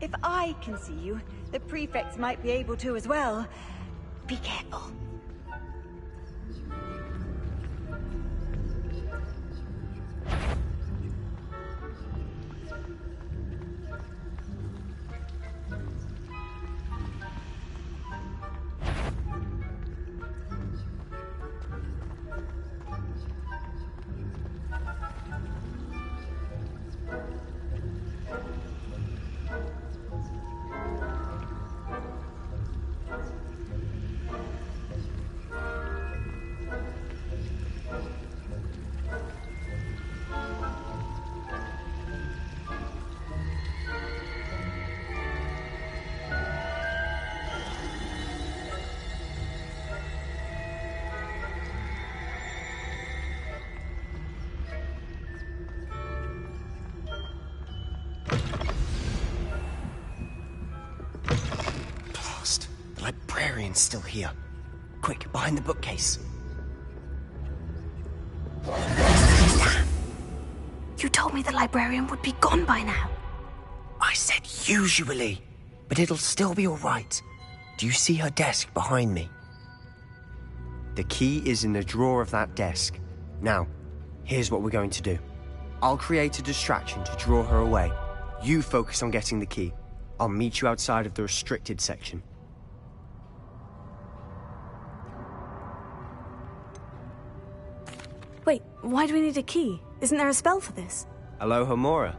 If I can see you, the prefects might be able to as well. Be careful. Librarian's still here. Quick, behind the bookcase. You told me the librarian would be gone by now. I said usually, but it'll still be all right. Do you see her desk behind me? The key is in the drawer of that desk. Now, here's what we're going to do. I'll create a distraction to draw her away. You focus on getting the key. I'll meet you outside of the restricted section. Wait, why do we need a key? Isn't there a spell for this? Alohomora.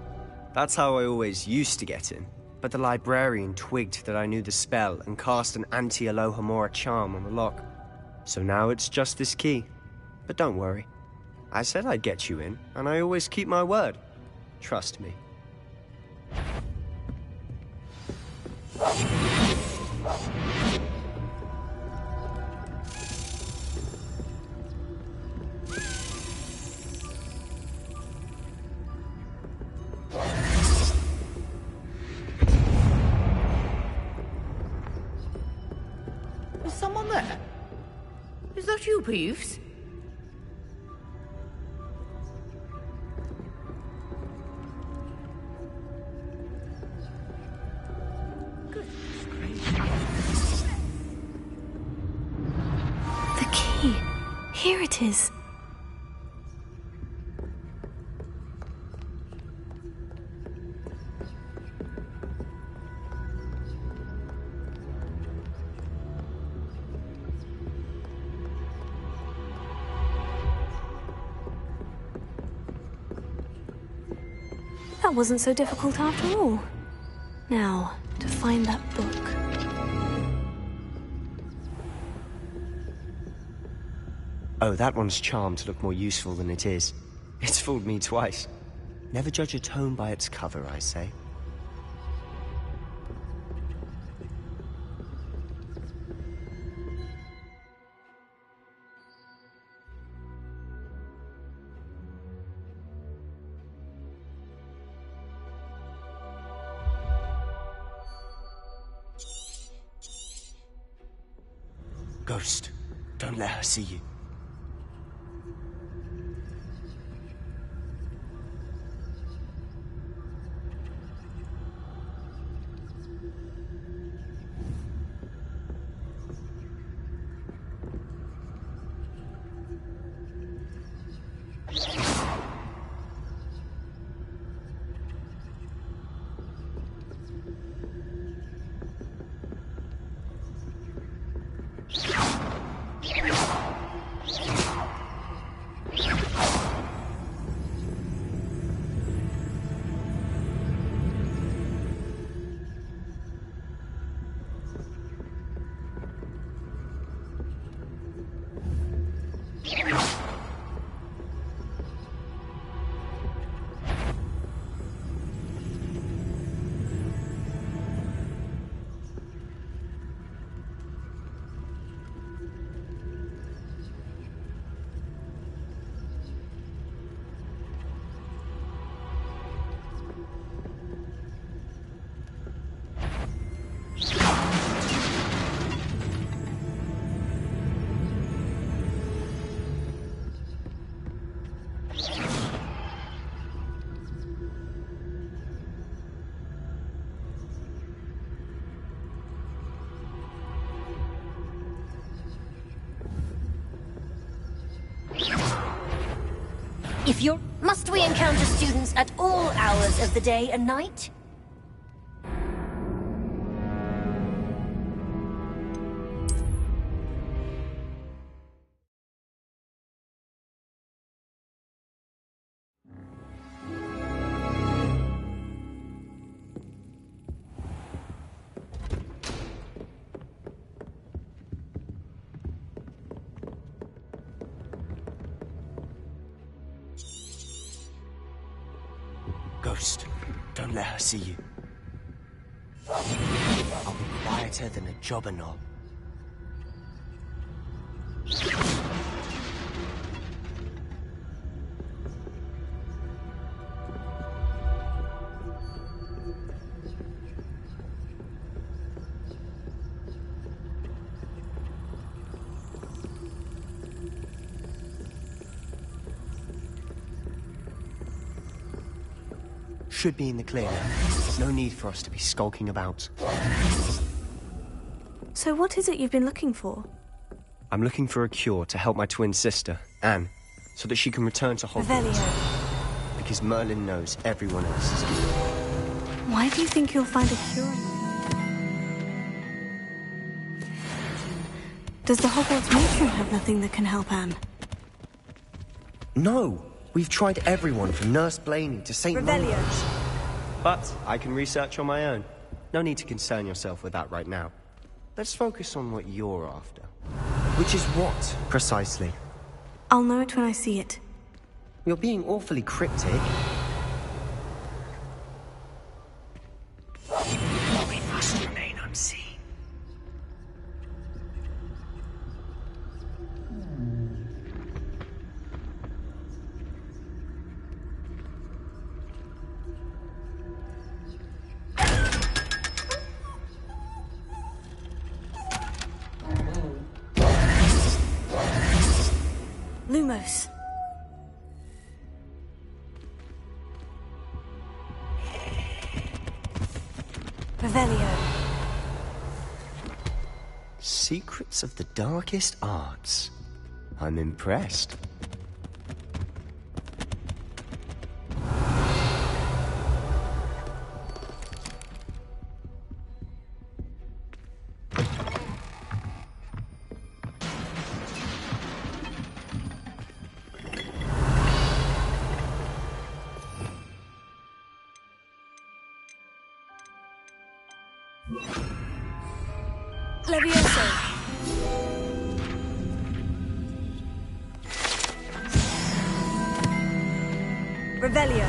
That's how I always used to get in. But the librarian twigged that I knew the spell and cast an anti-Alohomora charm on the lock. So now it's just this key. But don't worry. I said I'd get you in, and I always keep my word. Trust me. Is someone there? Is that you, Peeves? The key. Here it is. That wasn't so difficult after all. Now, to find that book. Oh, that one's charmed to look more useful than it is. It's fooled me twice. Never judge a tome by its cover, I say. Ghost, don't let her see you. Must we encounter students at all hours of the day and night? Ghost, don't let her see you. I'll be quieter than a jobber knob. Should be in the clear now. No need for us to be skulking about. So what is it you've been looking for? I'm looking for a cure to help my twin sister, Anne, so that she can return to Hogwarts. Revelio. Because Merlin knows everyone else is good. Why do you think you'll find a cure? Does the Hogwarts matron have nothing that can help Anne? No! We've tried everyone from Nurse Blaney to St. Mungo's. But I can research on my own. No need to concern yourself with that right now. Let's focus on what you're after. Which is what, precisely? I'll know it when I see it. You're being awfully cryptic. We must remain unseen. Lumos. Revelio. Secrets of the darkest arts. I'm impressed. Levioso. Revelio.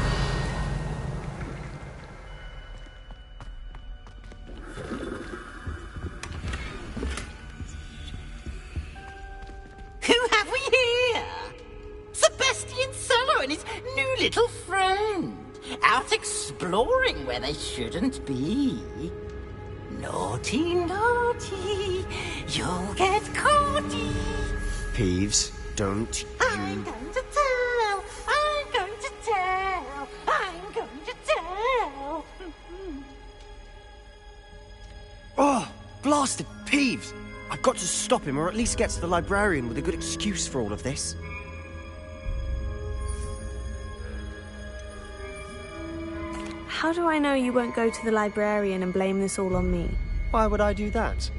Who have we here? Sebastian Solo and his new little friend. Out exploring where they shouldn't be. Naughty, naughty. You'll get caughty. Peeves, don't I'm going to tell. I'm going to tell. I'm going to tell. Oh, blasted Peeves! I've got to stop him, or at least get to the librarian with a good excuse for all of this. How do I know you won't go to the librarian and blame this all on me? Why would I do that?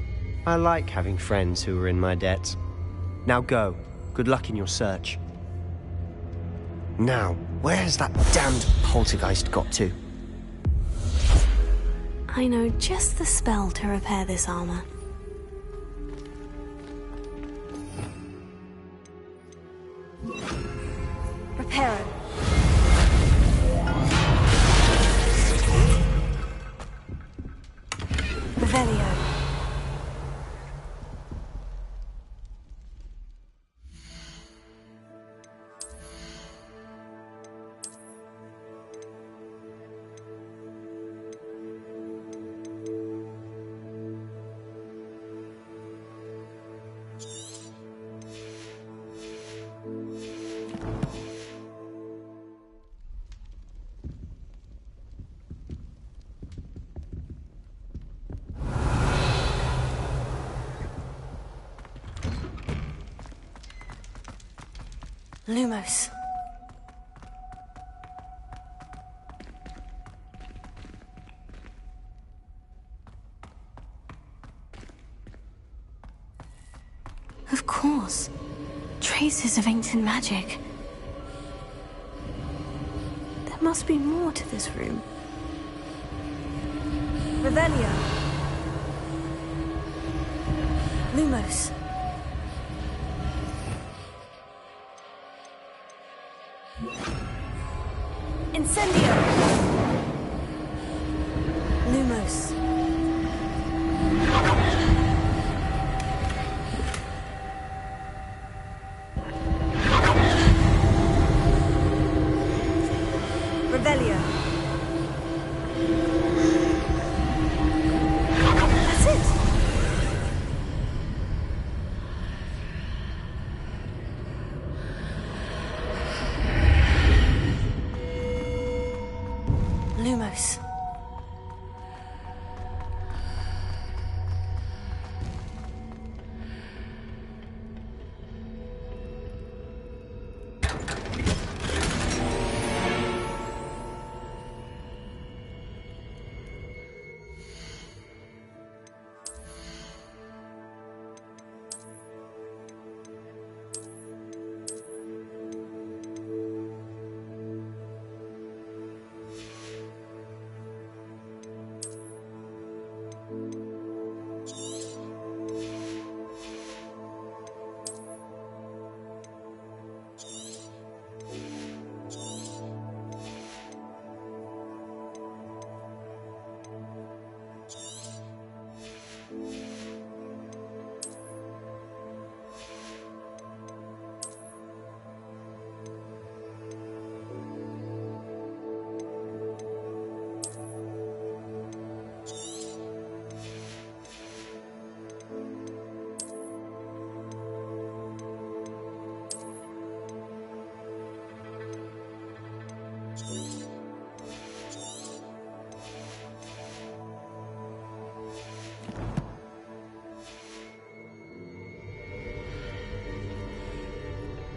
I like having friends who are in my debt. Now go. Good luck in your search. Now, where's that damned poltergeist got to? I know just the spell to repair this armor. Reparo. Revelio. Lumos. Of course. Traces of ancient magic. There must be more to this room. Revelio. Lumos. Incendio. Lumos. Revelio. That's it. Lumos.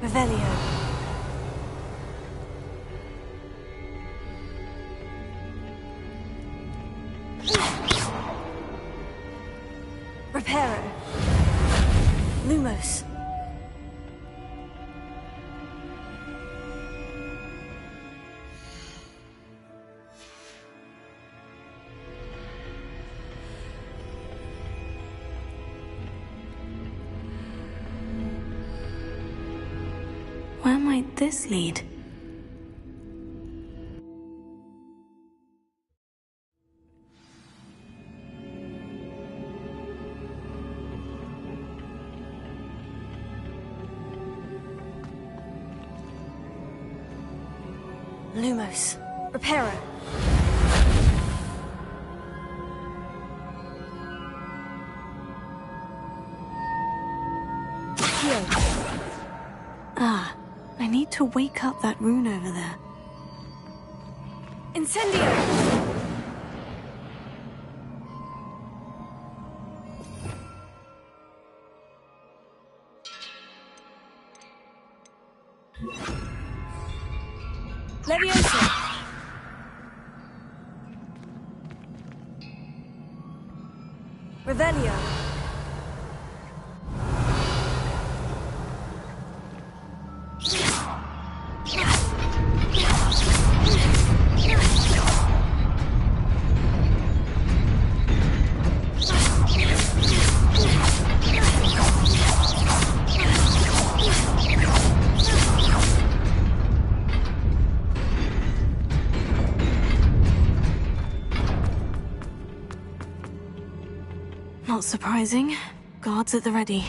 Revelio. Reparo. Lumos. where might this lead? Lumos. Reparo. Ah, I need to wake up that rune over there. Incendio! Leviosa! Revelio! Not surprising. Guards at the ready.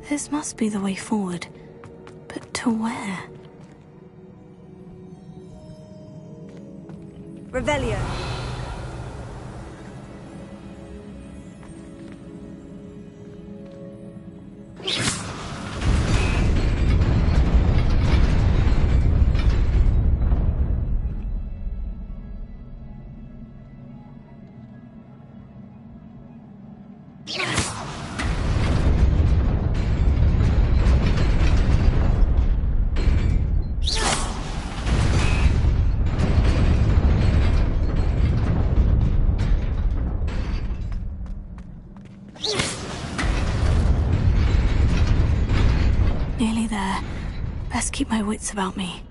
This must be the way forward. But to where? Revelio. Nearly there. Best keep my wits about me.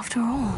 after all.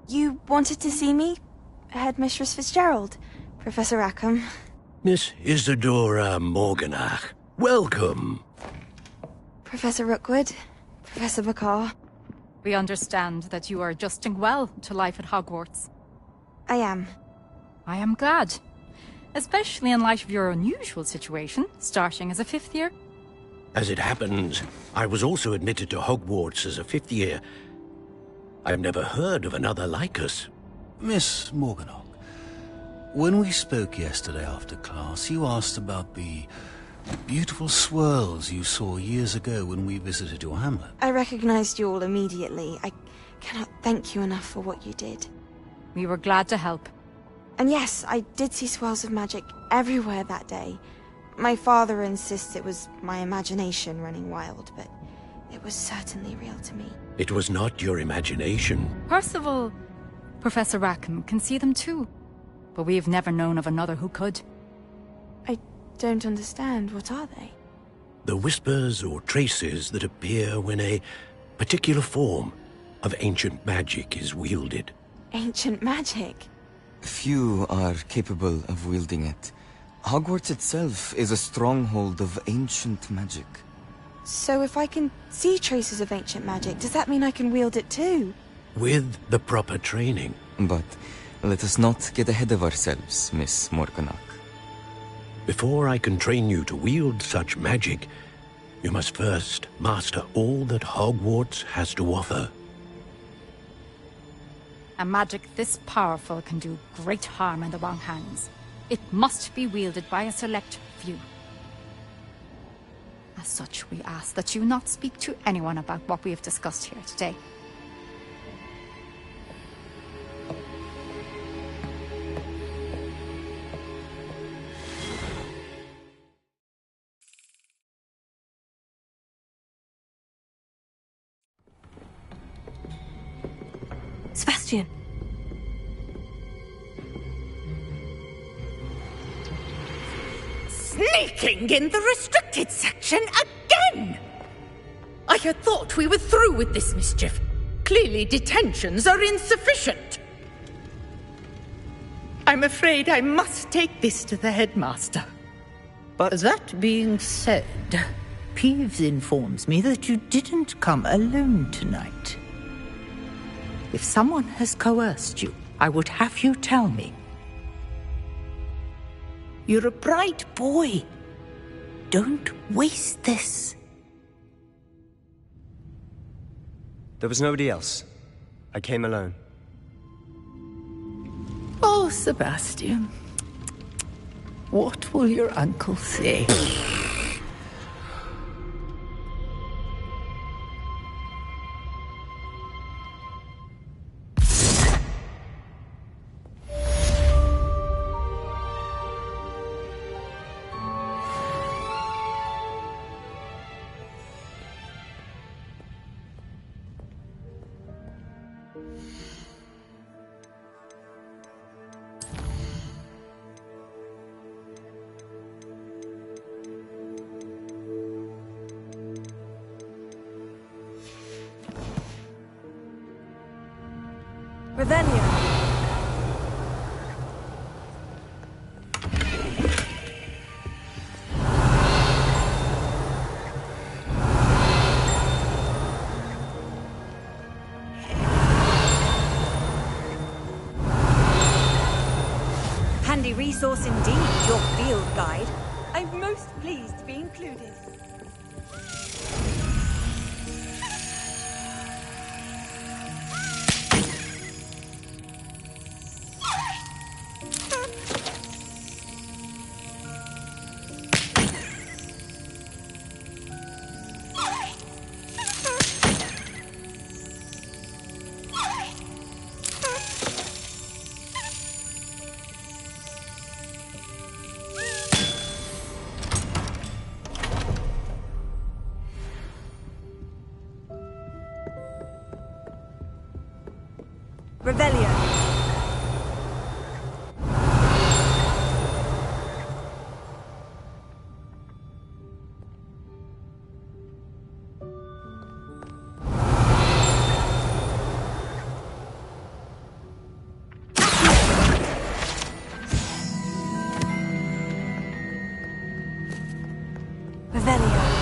You wanted to see me? Headmistress Fitzgerald? Professor Rackham? Miss Isadora Morganach, welcome. Professor Rookwood? Professor Bakar? We understand that you are adjusting well to life at Hogwarts. I am. I am glad. Especially in light of your unusual situation, starting as a 5th year. As it happens, I was also admitted to Hogwarts as a 5th year. I've never heard of another like us. Miss Morganach, when we spoke yesterday after class, you asked about the beautiful swirls you saw years ago when we visited your hamlet. I recognized you all immediately. I cannot thank you enough for what you did. We were glad to help. And yes, I did see swirls of magic everywhere that day. My father insists it was my imagination running wild, but it was certainly real to me. It was not your imagination. Percival, Professor Rackham can see them too. But we've never known of another who could. I don't understand. What are they? The whispers or traces that appear when a particular form of ancient magic is wielded. Ancient magic? Few are capable of wielding it. Hogwarts itself is a stronghold of ancient magic. So if I can see traces of ancient magic, does that mean I can wield it too? With the proper training. But let us not get ahead of ourselves, Miss Morganach. Before I can train you to wield such magic, you must first master all that Hogwarts has to offer. A magic this powerful can do great harm in the wrong hands. It must be wielded by a select few. As such, we ask that you not speak to anyone about what we have discussed here today. Sebastian. Sneaking in the restricted section again! I had thought we were through with this mischief. Clearly detentions are insufficient. I'm afraid I must take this to the headmaster. But that being said, Peeves informs me that you didn't come alone tonight. If someone has coerced you, I would have you tell me. You're a bright boy. Don't waste this. there was nobody else. I came alone. Oh, Sebastian. What will your uncle say? Revelio. Handy resource indeed, your field guide. I'm most pleased to be included. Revelio. Revelio.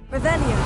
Revelio.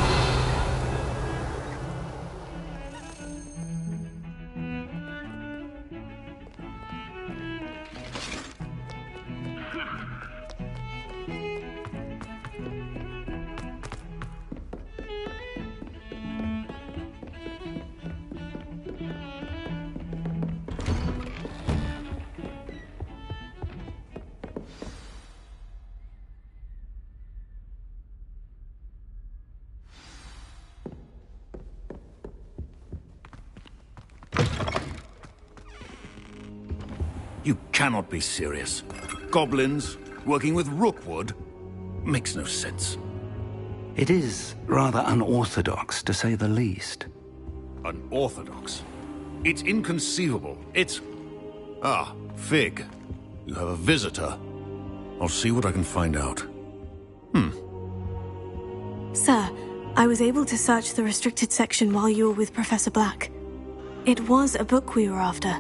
You cannot be serious. Goblins working with Rookwood makes no sense. It is rather unorthodox, to say the least. Unorthodox? It's inconceivable. It's... Ah, Fig. You have a visitor. I'll see what I can find out. Sir, I was able to search the restricted section while you were with Professor Black. It was a book we were after.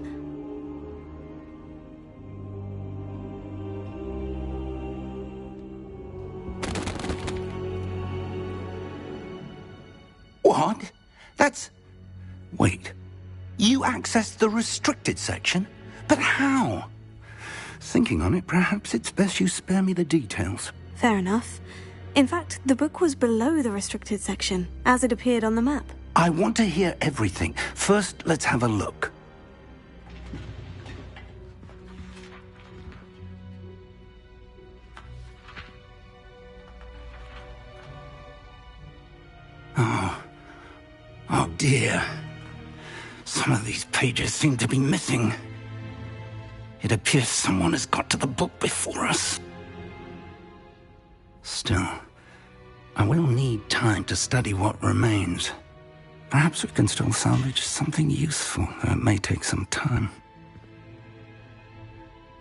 What? That's... Wait. You accessed the restricted section? But how? Thinking on it, perhaps it's best you spare me the details. Fair enough. In fact, the book was below the restricted section, as it appeared on the map. I want to hear everything. First, let's have a look. Oh, dear. Some of these pages seem to be missing. It appears someone has got to the book before us. Still, I will need time to study what remains. Perhaps we can still salvage something useful, though it may take some time.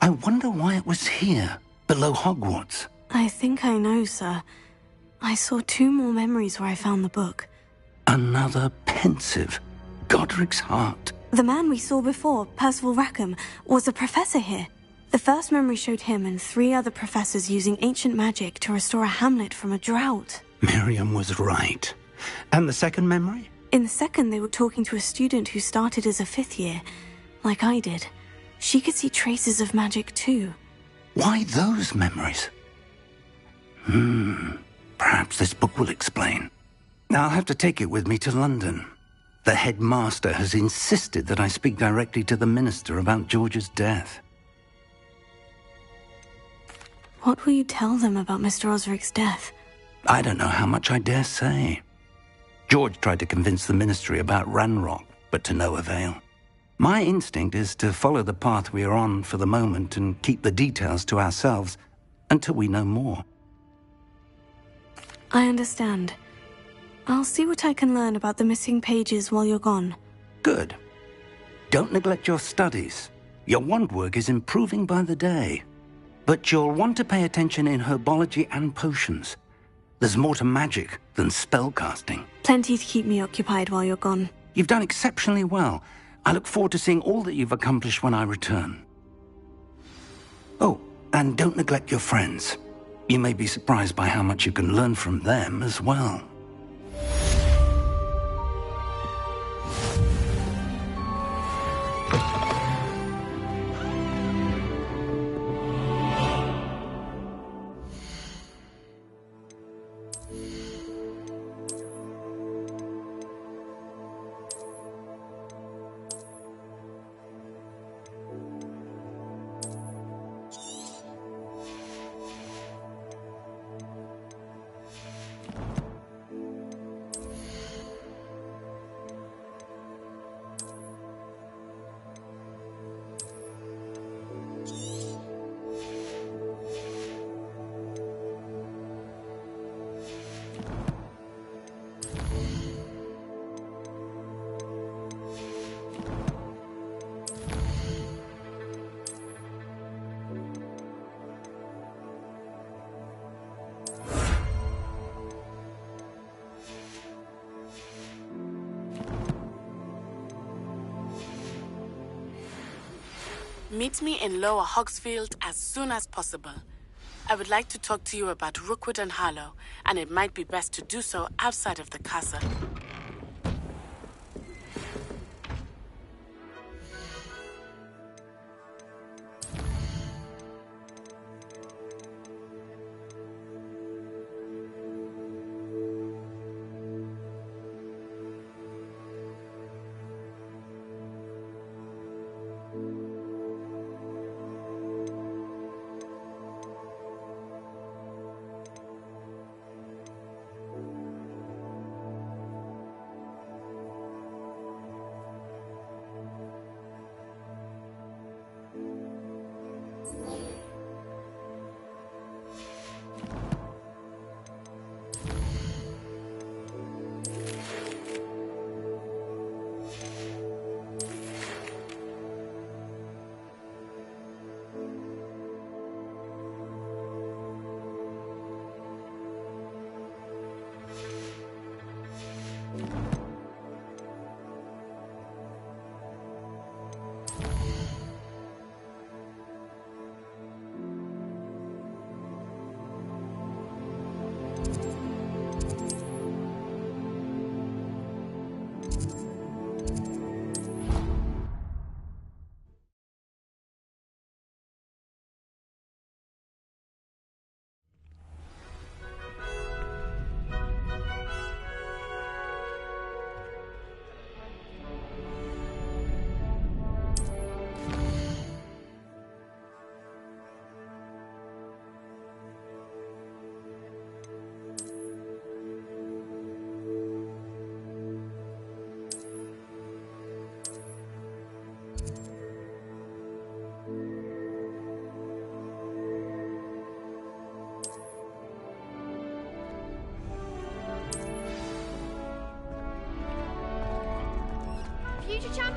I wonder why it was here, below Hogwarts. I think I know, sir. I saw 2 more memories where I found the book. Another pensive, Godric's heart. The man we saw before, Percival Rackham, was a professor here. The first memory showed him and 3 other professors using ancient magic to restore a hamlet from a drought. Miriam was right. And the second memory? In the second, they were talking to a student who started as a 5th year, like I did. She could see traces of magic too. Why those memories? Perhaps this book will explain. Now I'll have to take it with me to London. The headmaster has insisted that I speak directly to the minister about George's death. What will you tell them about Mr. Osric's death? I don't know how much I dare say. George tried to convince the ministry about Ranrock, but to no avail. My instinct is to follow the path we are on for the moment and keep the details to ourselves until we know more. I understand. I'll see what I can learn about the missing pages while you're gone. Good. Don't neglect your studies. Your wand work is improving by the day. But you'll want to pay attention in herbology and potions. There's more to magic than spellcasting. Plenty to keep me occupied while you're gone. You've done exceptionally well. I look forward to seeing all that you've accomplished when I return. Oh, and don't neglect your friends. You may be surprised by how much you can learn from them as well. Meet me in Lower Hogsfield as soon as possible. I would like to talk to you about Rookwood and Harlow, and it might be best to do so outside of the castle.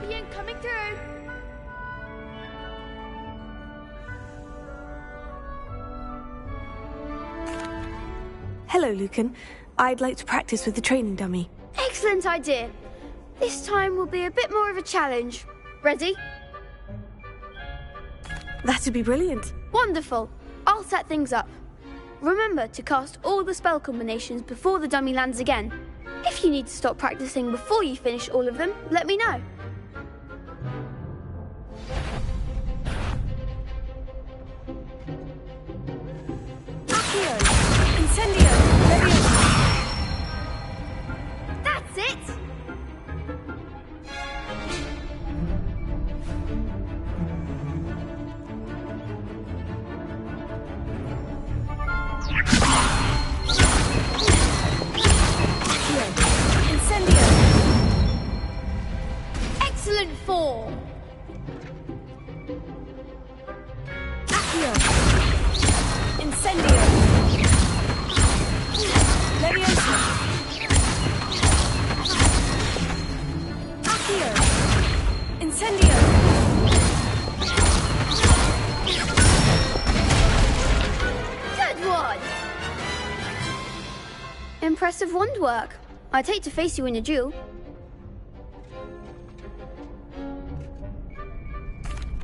Champion coming through! Hello, Lucan. I'd like to practice with the training dummy. Excellent idea. This time will be a bit more of a challenge. Ready? That'd be brilliant. Wonderful. I'll set things up. Remember to cast all the spell combinations before the dummy lands again. If you need to stop practicing before you finish all of them, let me know. Accio! Incendio! Leviosa! That's it! Incendio! Excellent form! Accio! Incendio! Leviosa! Accio! Incendio! Good one! Impressive wand work. I'd hate to face you in a duel.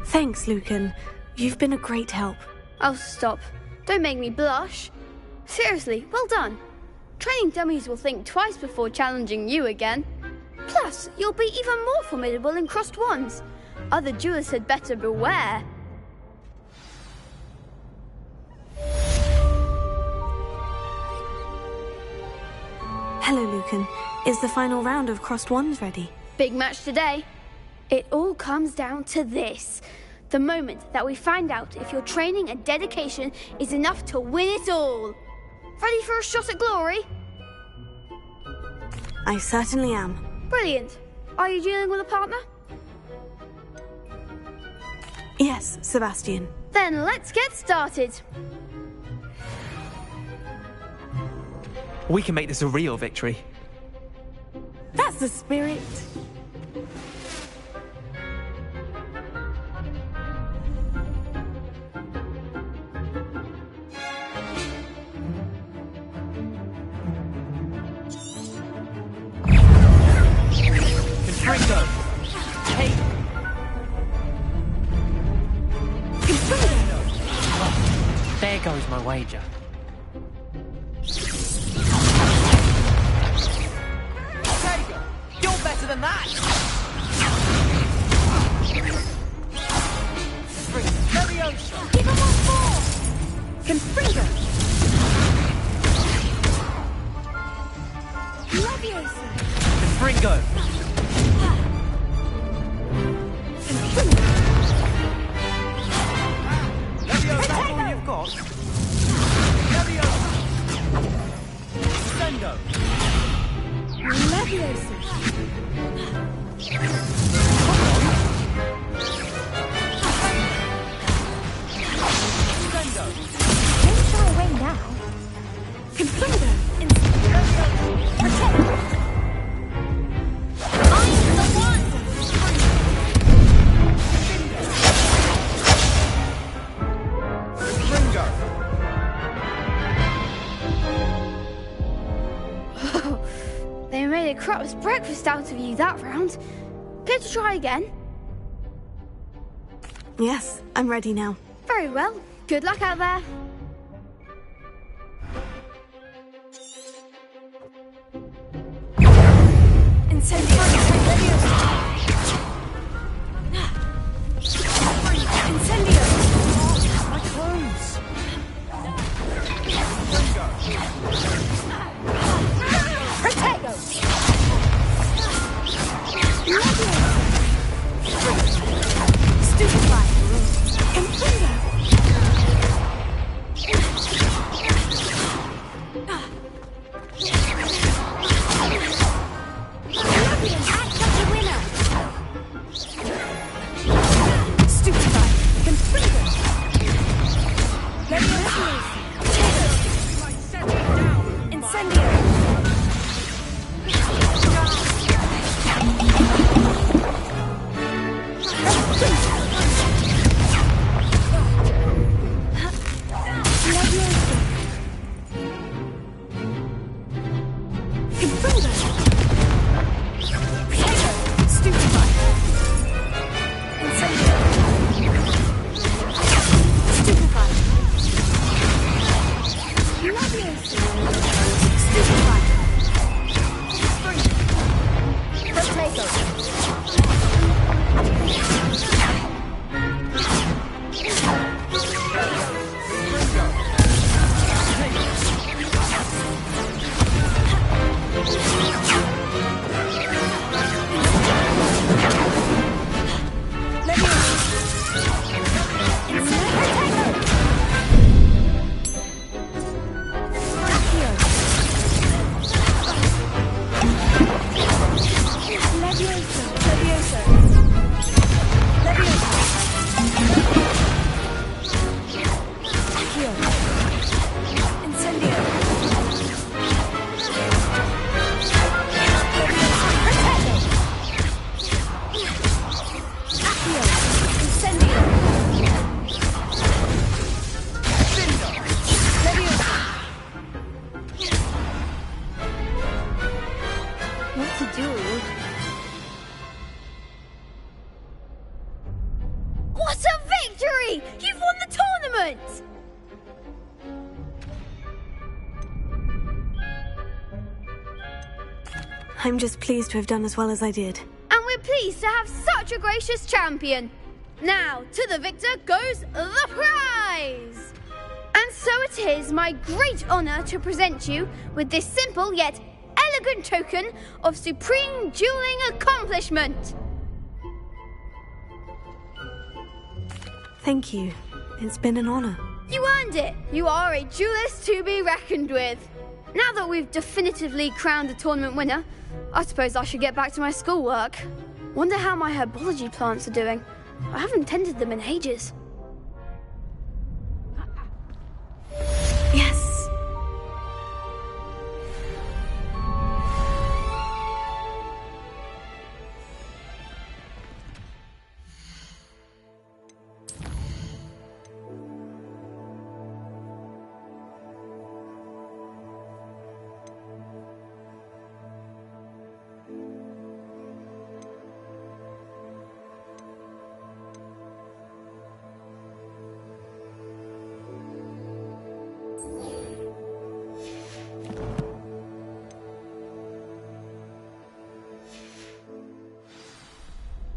Thanks, Lucan. You've been a great help. Oh, stop. Don't make me blush. Seriously, well done. Training dummies will think twice before challenging you again. Plus, you'll be even more formidable in crossed wands. Other duelists had better beware. Hello, Lucan. Is the final round of crossed wands ready? Big match today. It all comes down to this. The moment that we find out if your training and dedication is enough to win it all. Ready for a shot at glory? I certainly am. Brilliant. Are you dealing with a partner? Yes, Sebastian. Then let's get started. We can make this a real victory. That's the spirit. Confringo! Hey! There goes my wager. You're better than that! Leviosa! Give him one more! Confringo! Leviosa! Confringo! Leviosa, that's all you've got? Leviosa! Sendo! Leviosa! Don't shy away now. Confringo! Protect! I'm the one! They made a crap's breakfast out of you that round. Care to try again? Yes, I'm ready now. Very well. Good luck out there. Incendio! Incendio! My clothes! Protego! Stupefy! Confringo! Stupefy! Confringo! Incendio! Hooray! You've won the tournament! I'm just pleased to have done as well as I did. And we're pleased to have such a gracious champion. Now, to the victor goes the prize! And so it is my great honour to present you with this simple yet elegant token of supreme dueling accomplishment. Thank you. It's been an honour. You earned it. You are a duelist to be reckoned with. Now that we've definitively crowned the tournament winner, I suppose I should get back to my schoolwork. Wonder how my herbology plants are doing. I haven't tended them in ages. Yes.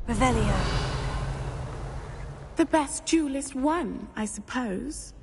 Revelio. The best duelist won, I suppose.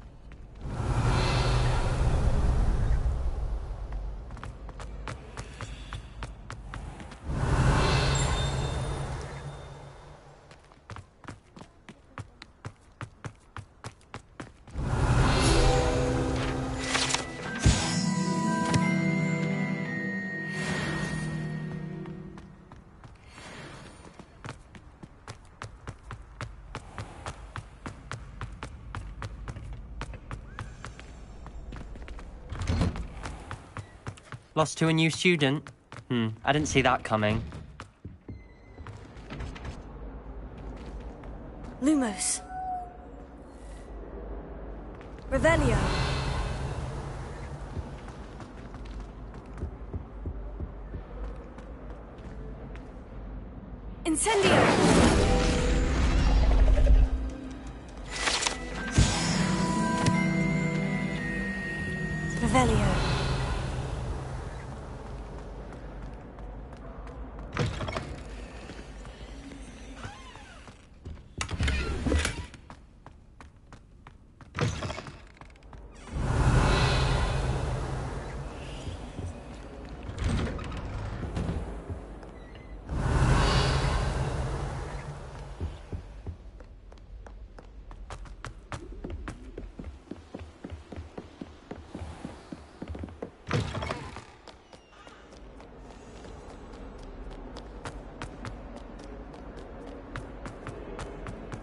Lost to a new student? I didn't see that coming. Lumos. Revelio. Incendio. Revelio.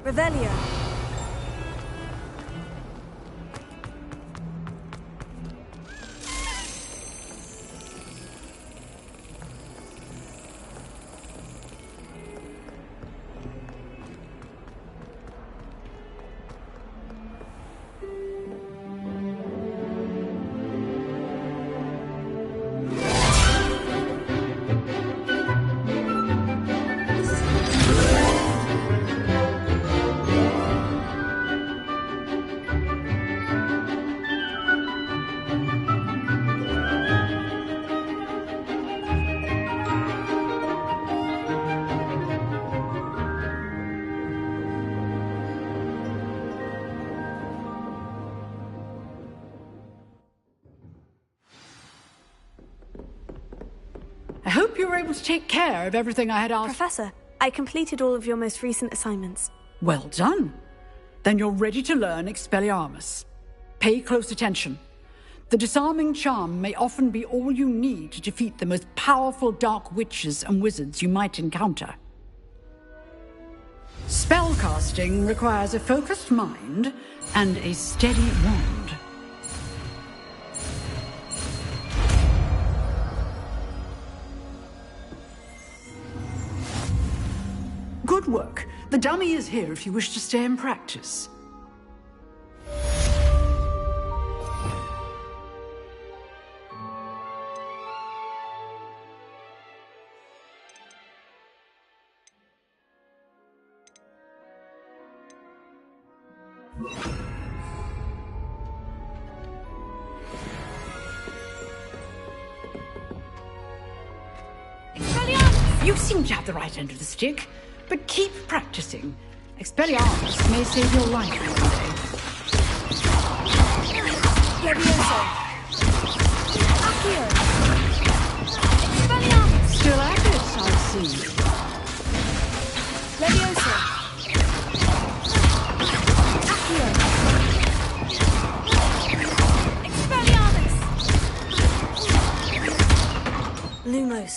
Revelio. I hope you were able to take care of everything I had asked. Professor, I completed all of your most recent assignments. Well done. Then you're ready to learn Expelliarmus. Pay close attention. The disarming charm may often be all you need to defeat the most powerful dark witches and wizards you might encounter. Spellcasting requires a focused mind and a steady wand. Good work. The dummy is here if you wish to stay and practice. You seem to have the right end of the stick, but keep practicing. Expelliarmus may save your life one day. Levioso. Accio. Expelliarmus. Still at it, I see. Levioso. Accio. Expelliarmus. Lumos.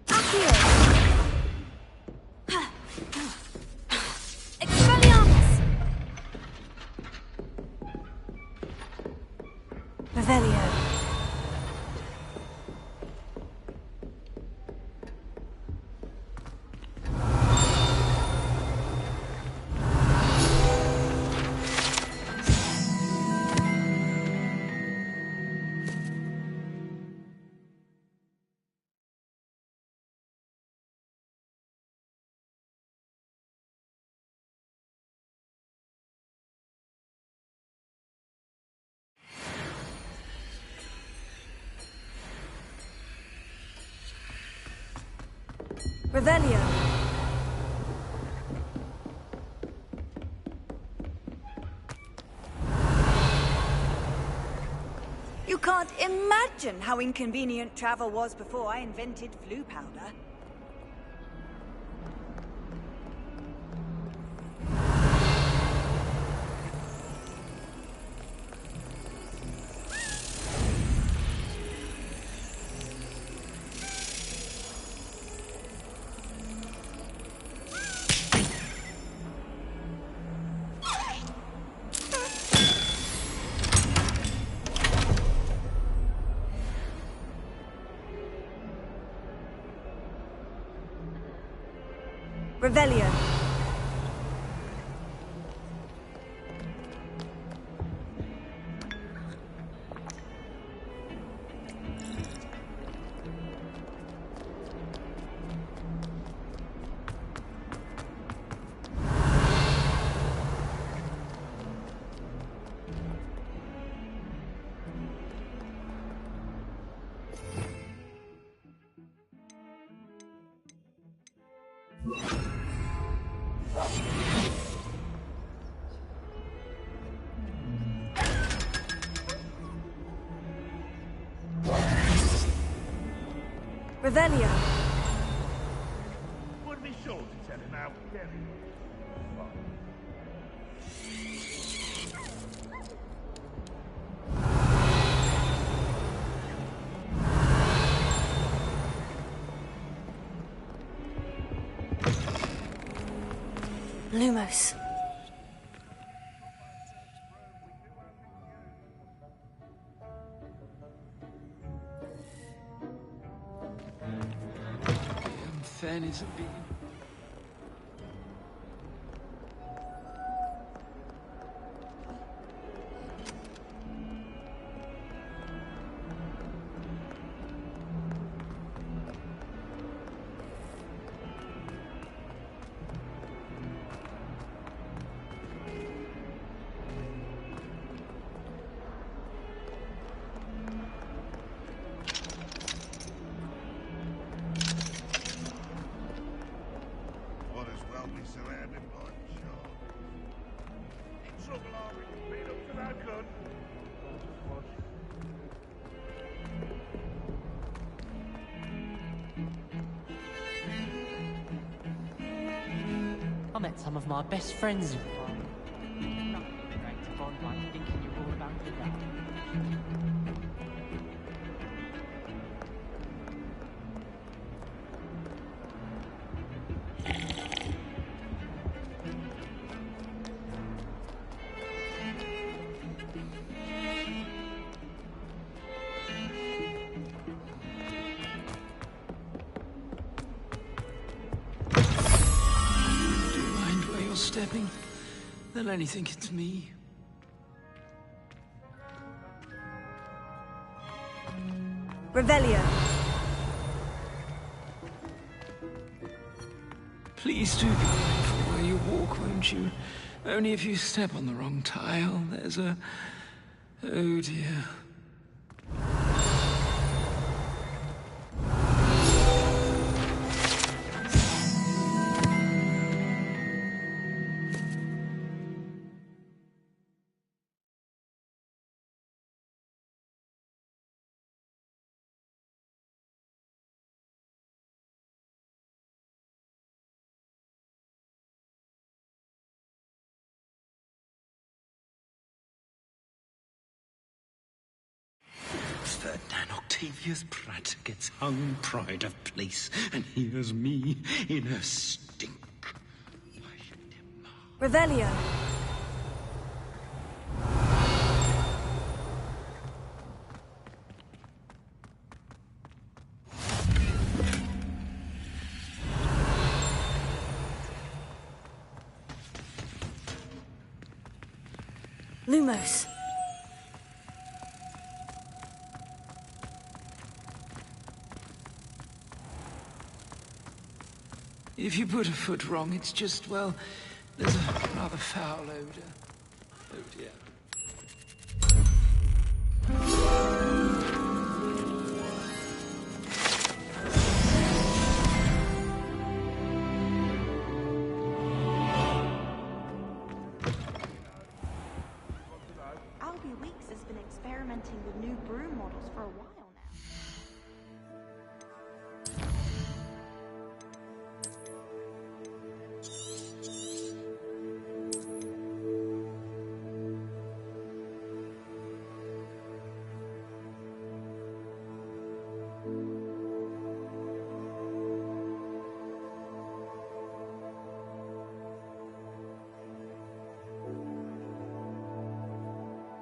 Accio. Expelliarmus. Revelio. Revelio. You can't imagine how inconvenient travel was before I invented flu powder. Revelio. Revelio. Would be sure to tell him how to get it. Lumos. Fairness of being. I met some of my best friends in Prague. Nothing great to bond like thinking you're all about to die. Stepping. They'll only think it's me. Revelio. Please do be mindful where you walk, won't you? Only if you step on the wrong tile, there's a... Oh dear. Ferdinand Octavius Pratt gets hung pride of place, and here's me in a stink. Revelio. Lumos. If you put a foot wrong, it's just, well, there's a rather foul odor. Oh dear. Albie Weeks has been experimenting with new broom models for a while.